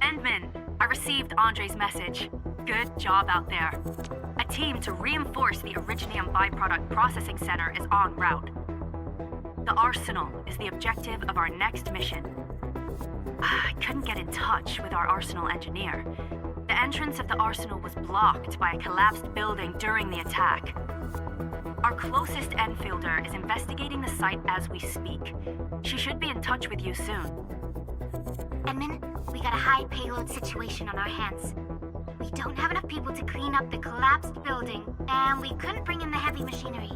Endman, I received Andre's message. Good job out there. A team to reinforce the Originium byproduct processing center is en route. The arsenal is the objective of our next mission. I couldn't get in touch with our arsenal engineer. The entrance of the arsenal was blocked by a collapsed building during the attack. Our closest Enfielder is investigating the site as we speak. She should be in touch with you soon. Edmund, we got a high payload situation on our hands. We don't have enough people to clean up the collapsed building, and we couldn't bring in the heavy machinery.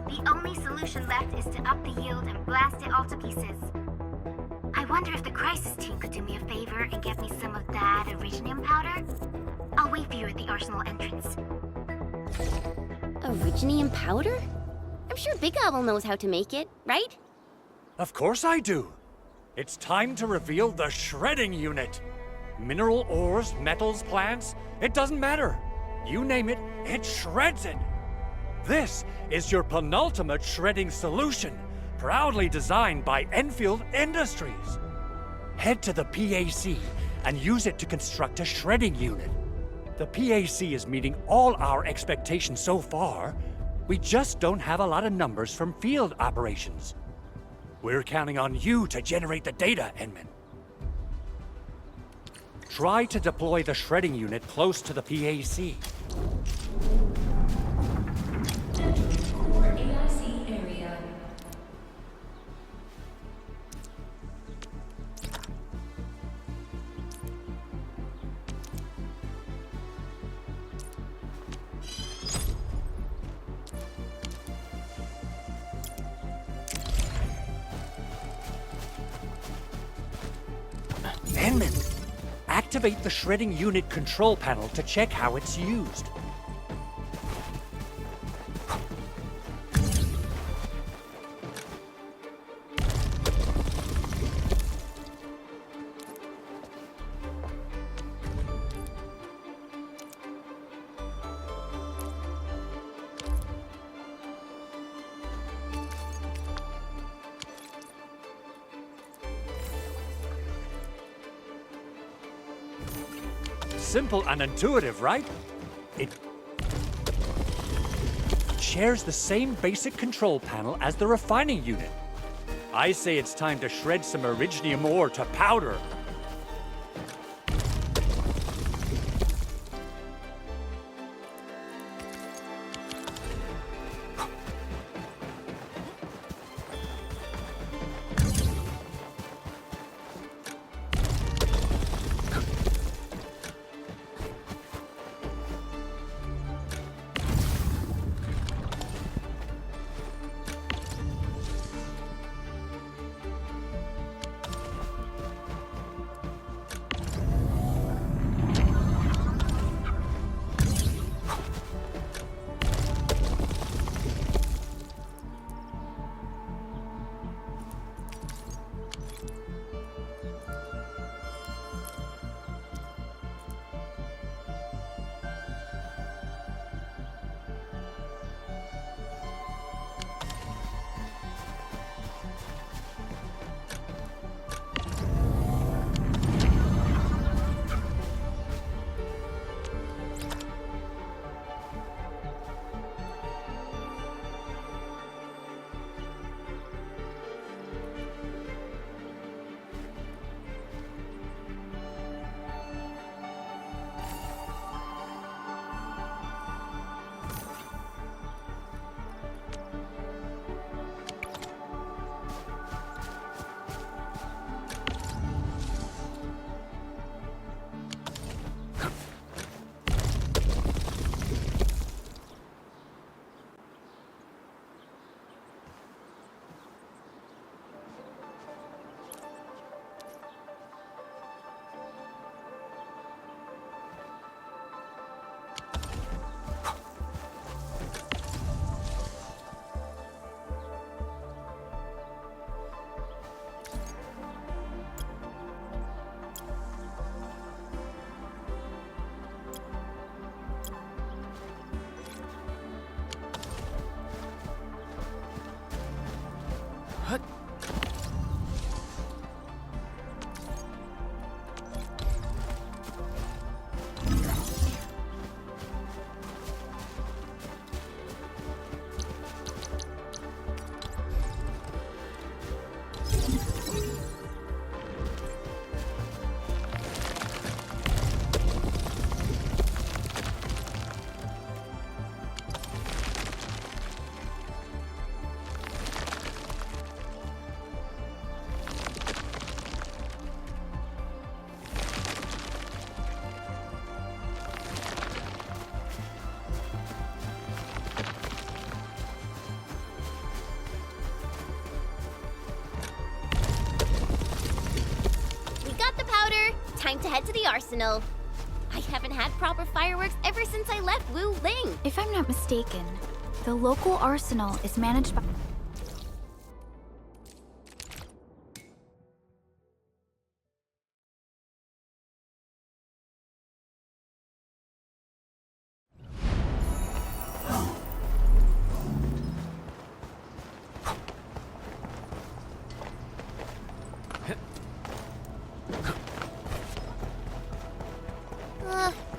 The only solution left is to up the yield and blast it all to pieces. I wonder if the crisis team could do me a favor and get me some of that Originium powder? I'll wait for you at the arsenal entrance. Originium powder? I'm sure Big Owl knows how to make it, right? Of course I do. It's time to reveal the shredding unit. Mineral ores, metals, plants, it doesn't matter. You name it, it shreds it. This is your penultimate shredding solution, proudly designed by Enfield Industries. Head to the PAC and use it to construct a shredding unit. The PAC is meeting all our expectations so far. We just don't have a lot of numbers from field operations. We're counting on you to generate the data, Enman. Try to deploy the shredding unit close to the PAC. Core AIC area. Enman, activate the shredding unit control panel to check how it's used. Simple and intuitive, right? It shares the same basic control panel as the refining unit. I say it's time to shred some Originium ore to powder. time to head to the arsenal. I haven't had proper fireworks ever since I left Wu Ling. If I'm not mistaken, the local arsenal is managed by...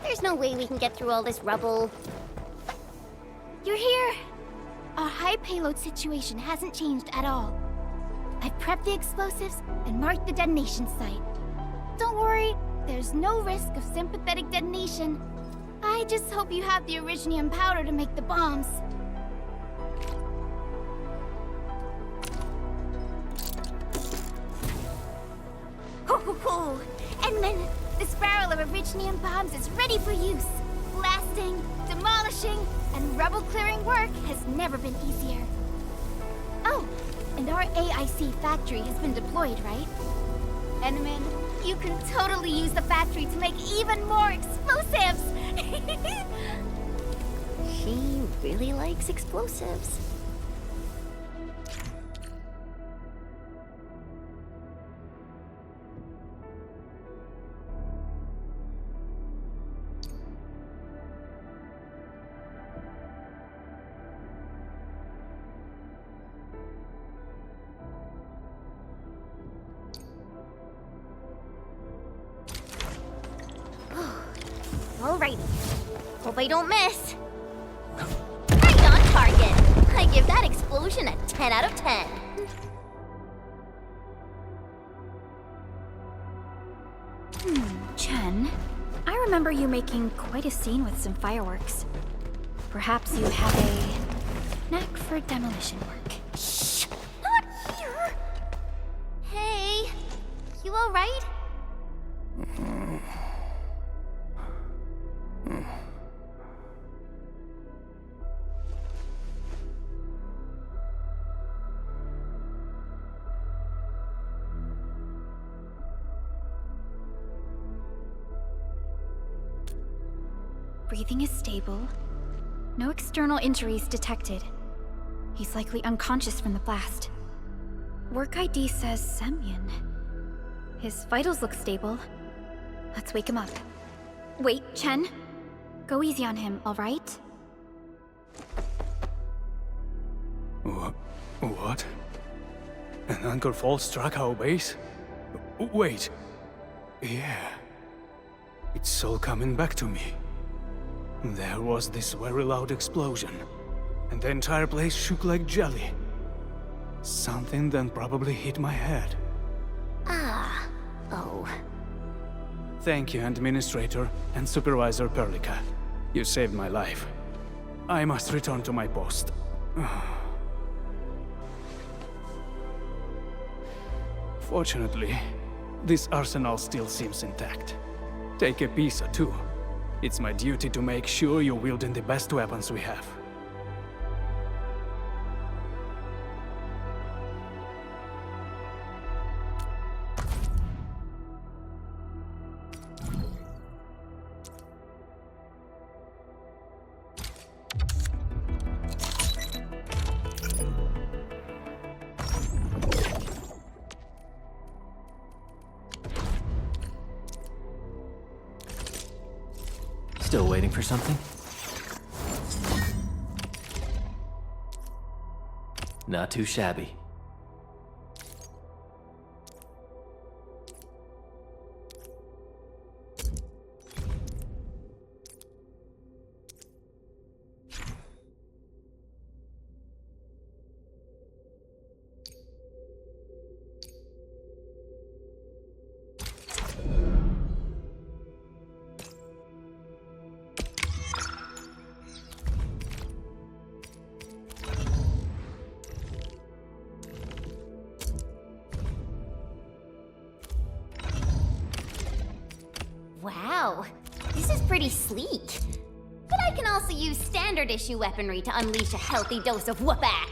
There's no way we can get through all this rubble. You're here! Our high payload situation hasn't changed at all. I've prepped the explosives and marked the detonation site. Don't worry, there's no risk of sympathetic detonation. I just hope you have the Originium powder to make the bombs. Ho ho ho! And then this barrel of Originium bombs is ready for use. Blasting, demolishing, and rubble-clearing work has never been easier. Oh, and our AIC factory has been deployed, right? Enman, you can totally use the factory to make even more explosives! She really likes explosives. Alrighty. Hope I don't miss. Right on target. I give that explosion a 10 out of 10. Chen, I remember you making quite a scene with some fireworks. Perhaps you have a knack for demolition work. Shh! Not here! Hey, you alright? Breathing is stable. No external injuries detected. He's likely unconscious from the blast. Work ID says Semyon. His vitals look stable. Let's wake him up. Wait, Chen. Go easy on him, all right? What? An anchor fall struck our base? Wait. Yeah. It's all coming back to me. There was this very loud explosion, and the entire place shook like jelly. Something then probably hit my head. Ah. Oh. Thank you, Administrator and Supervisor Perlica. You saved my life. I must return to my post. Fortunately, this arsenal still seems intact. Take a piece or two. It's my duty to make sure you're wielding the best weapons we have. Still waiting for something? Not too shabby. Wow, this is pretty sleek. But I can also use standard issue weaponry to unleash a healthy dose of whoop-ass.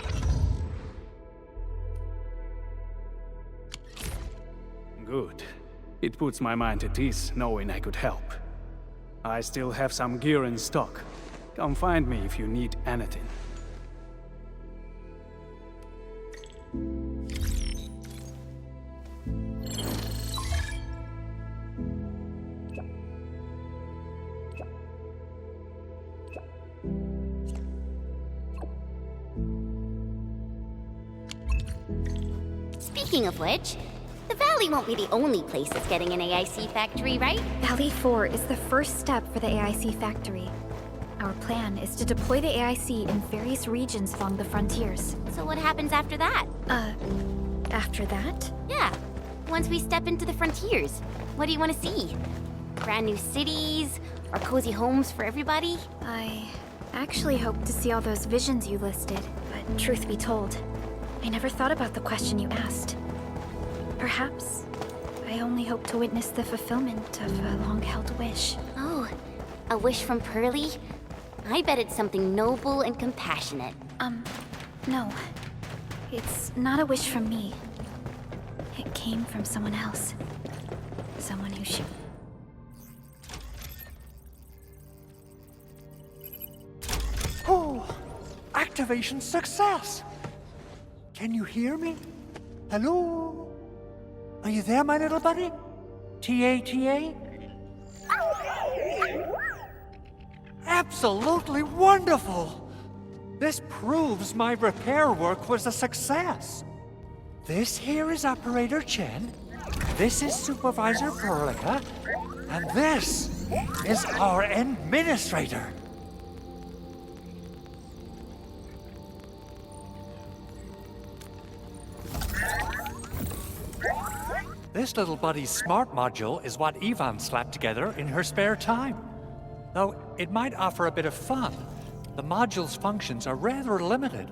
Good. It puts my mind at ease knowing I could help. I still have some gear in stock. Come find me if you need anything. Speaking of which, the Valley won't be the only place that's getting an AIC factory, right? Valley 4 is the first step for the AIC factory. Our plan is to deploy the AIC in various regions along the frontiers. So what happens after that? After that? Yeah, once we step into the frontiers, what do you want to see? Brand new cities? Or cozy homes for everybody? I actually hope to see all those visions you listed, but truth be told, I never thought about the question you asked. Perhaps I only hope to witness the fulfillment of a long-held wish. Oh, a wish from Pearly? I bet it's something noble and compassionate. No. It's not a wish from me. It came from someone else. Someone who should... Oh! Activation success! Can you hear me? Hello? Are you there, my little buddy? T-A-T-A? Absolutely wonderful! This proves my repair work was a success. This here is Operator Chen, this is Supervisor Perlica, and this is our Administrator. This little buddy's smart module is what Yvonne slapped together in her spare time. Though it might offer a bit of fun, the module's functions are rather limited.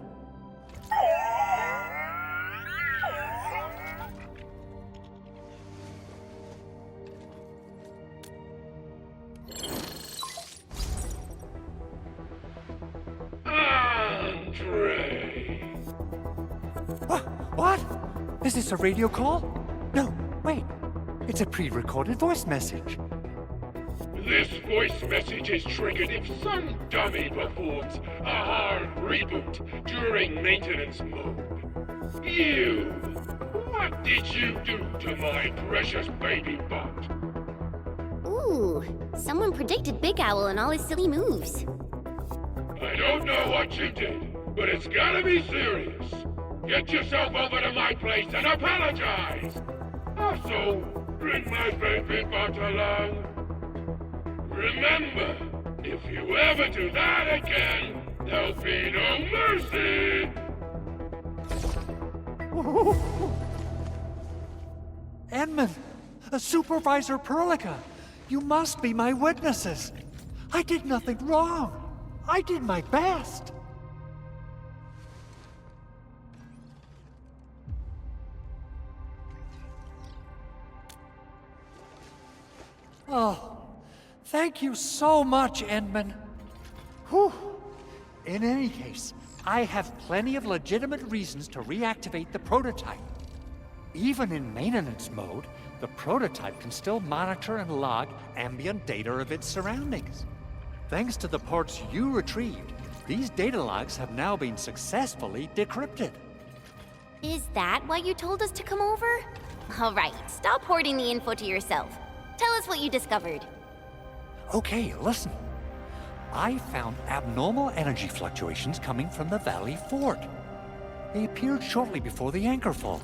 What? Is this a radio call? No, wait. It's a pre-recorded voice message. This voice message is triggered if some dummy performs a hard reboot during maintenance mode. You! What did you do to my precious baby butt? Ooh, someone predicted Big Owl and all his silly moves. I don't know what you did, but it's gotta be serious. Get yourself over to my place and apologize! Also, bring my baby butt along. Remember, if you ever do that again, there'll be no mercy! Edmund, Supervisor Perlica, you must be my witnesses. I did nothing wrong. I did my best. Oh, thank you so much, Edmund. Whew. In any case, I have plenty of legitimate reasons to reactivate the prototype. Even in maintenance mode, the prototype can still monitor and log ambient data of its surroundings. Thanks to the ports you retrieved, these data logs have now been successfully decrypted. Is that why you told us to come over? All right, stop hoarding the info to yourself. Tell us what you discovered. Okay, listen. I found abnormal energy fluctuations coming from the Valley Fort. They appeared shortly before the anchor fall.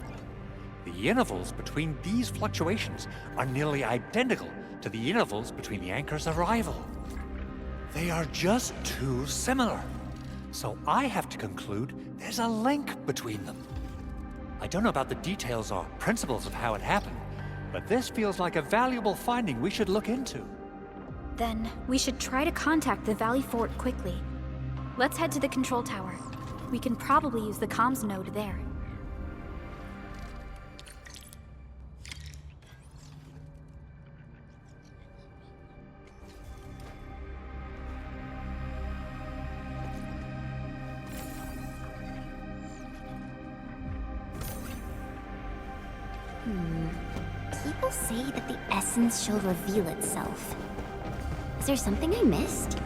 The intervals between these fluctuations are nearly identical to the intervals between the anchor's arrival. They are just too similar. So I have to conclude there's a link between them. I don't know about the details or principles of how it happened, but this feels like a valuable finding we should look into. Then we should try to contact the Valley Fort quickly. Let's head to the control tower. We can probably use the comms node there. People people say that the essence shall reveal itself. Is there something I missed?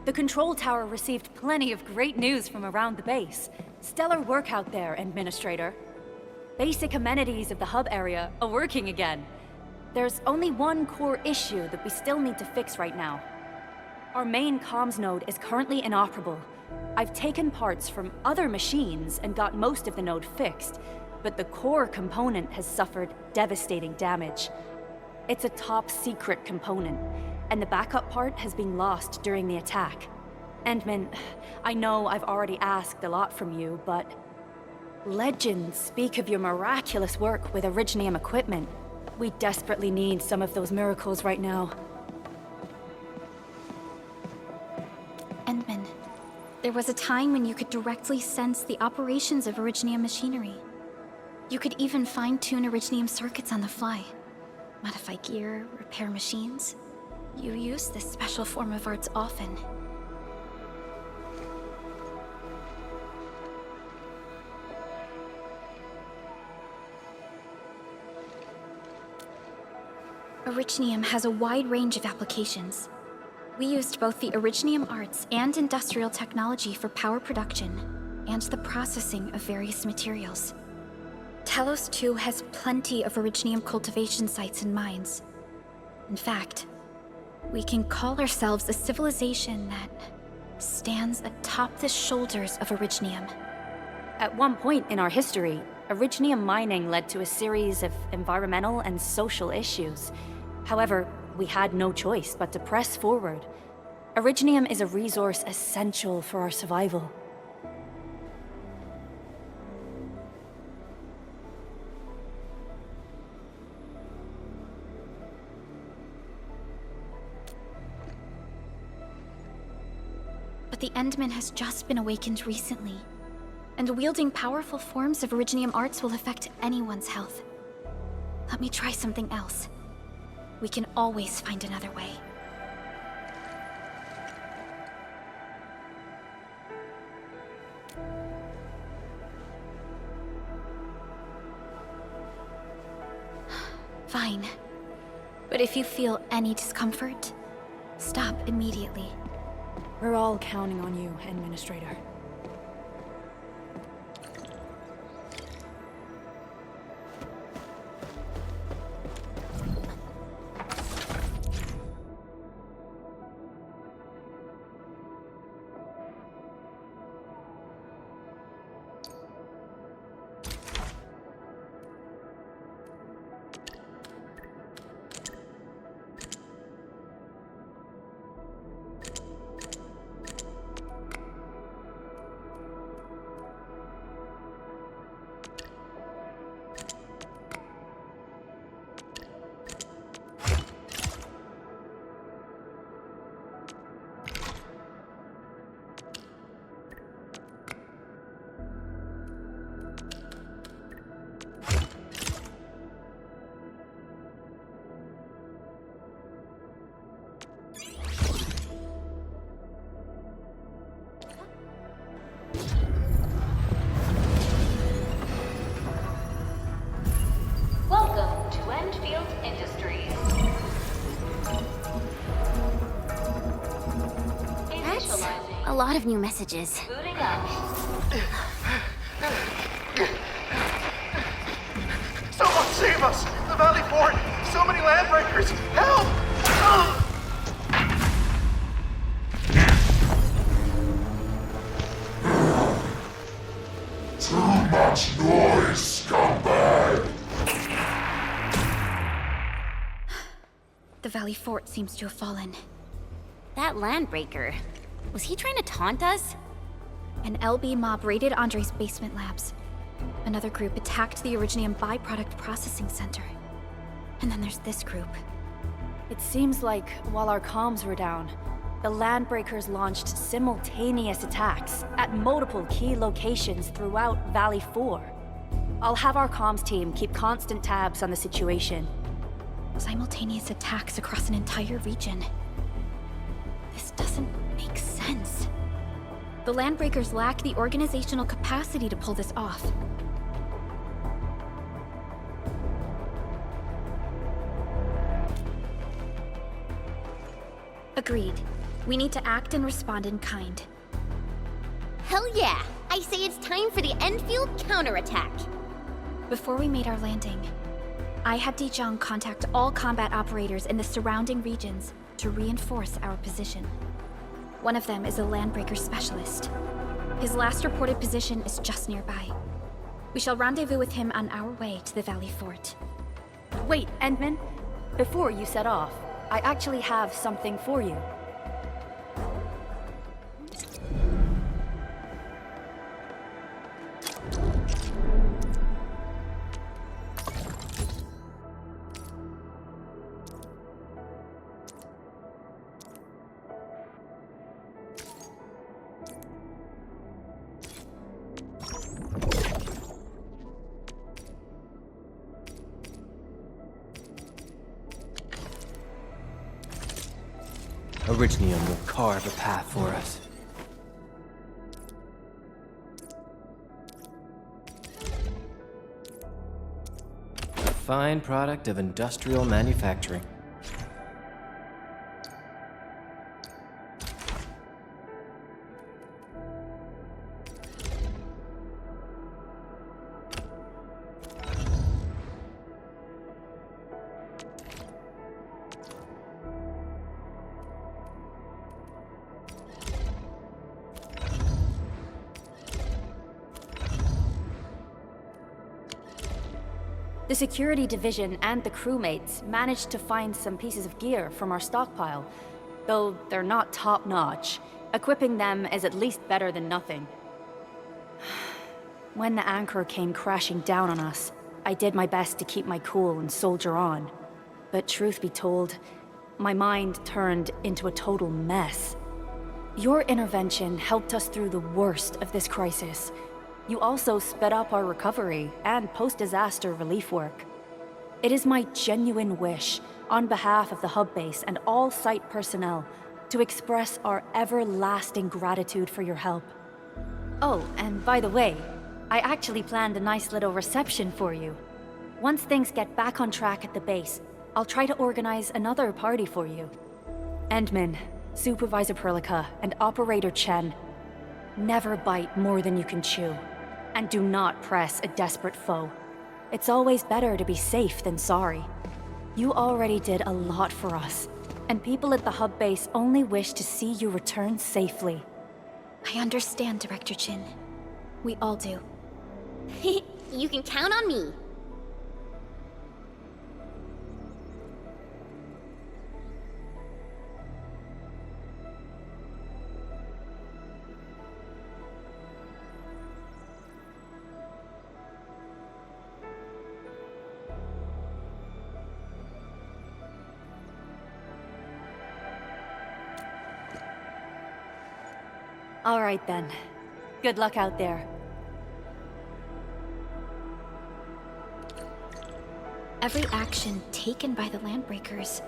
The control tower received plenty of great news from around the base. Stellar work out there, Administrator. Basic amenities of the hub area are working again. There's only one core issue that we still need to fix right now. Our main comms node is currently inoperable. I've taken parts from other machines and got most of the node fixed, but the core component has suffered devastating damage. It's a top-secret component, and the backup part has been lost during the attack. Endman, I know I've already asked a lot from you, but legends speak of your miraculous work with Originium equipment. We desperately need some of those miracles right now. Endman, there was a time when you could directly sense the operations of Originium machinery. You could even fine-tune Originium circuits on the fly. Modify gear, repair machines. You use this special form of arts often. Originium has a wide range of applications. We used both the Originium arts and industrial technology for power production and the processing of various materials. Talos 2 has plenty of Originium cultivation sites and mines. In fact, we can call ourselves a civilization that stands atop the shoulders of Originium. At one point in our history, Originium mining led to a series of environmental and social issues. However, we had no choice but to press forward. Originium is a resource essential for our survival. But the Endman has just been awakened recently, and wielding powerful forms of Originium arts will affect anyone's health. Let me try something else. We can always find another way. Fine. But if you feel any discomfort, stop immediately. We're all counting on you, Administrator. Welcome to Endfield Industries. That's a lot of new messages. Booting up. Someone save us! The Valley Fort! So many landbreakers! Help! Too much noise, scumbag! The Valley Fort seems to have fallen. That landbreaker. Was he trying to taunt us? An LB mob raided Andre's basement labs. Another group attacked the Originium byproduct processing center. And then there's this group. It seems like while our comms were down, the Landbreakers launched simultaneous attacks at multiple key locations throughout Valley 4. I'll have our comms team keep constant tabs on the situation. Simultaneous attacks across an entire region. This doesn't make sense. The Landbreakers lack the organizational capacity to pull this off. Agreed. We need to act and respond in kind. Hell yeah! I say it's time for the Endfield counterattack. Before we made our landing, I had Dijong contact all combat operators in the surrounding regions to reinforce our position. One of them is a Landbreaker specialist. His last reported position is just nearby. We shall rendezvous with him on our way to the Valley Fort. Wait, Endman. Before you set off, I actually have something for you. Originium will carve a path for us. A fine product of industrial manufacturing. The security division and the crewmates managed to find some pieces of gear from our stockpile, though they're not top-notch. Equipping them is at least better than nothing. When the anchor came crashing down on us, I did my best to keep my cool and soldier on. But truth be told, my mind turned into a total mess. Your intervention helped us through the worst of this crisis. You also sped up our recovery and post-disaster relief work. It is my genuine wish, on behalf of the hub base and all site personnel, to express our everlasting gratitude for your help. Oh, and by the way, I actually planned a nice little reception for you. Once things get back on track at the base, I'll try to organize another party for you. Endman, Supervisor Perlica, and Operator Chen, never bite more than you can chew. And do not press a desperate foe. It's always better to be safe than sorry. You already did a lot for us, and people at the hub base only wish to see you return safely. I understand, Director Chin. We all do. You can count on me. All right then. Good luck out there. Every action taken by the Landbreakers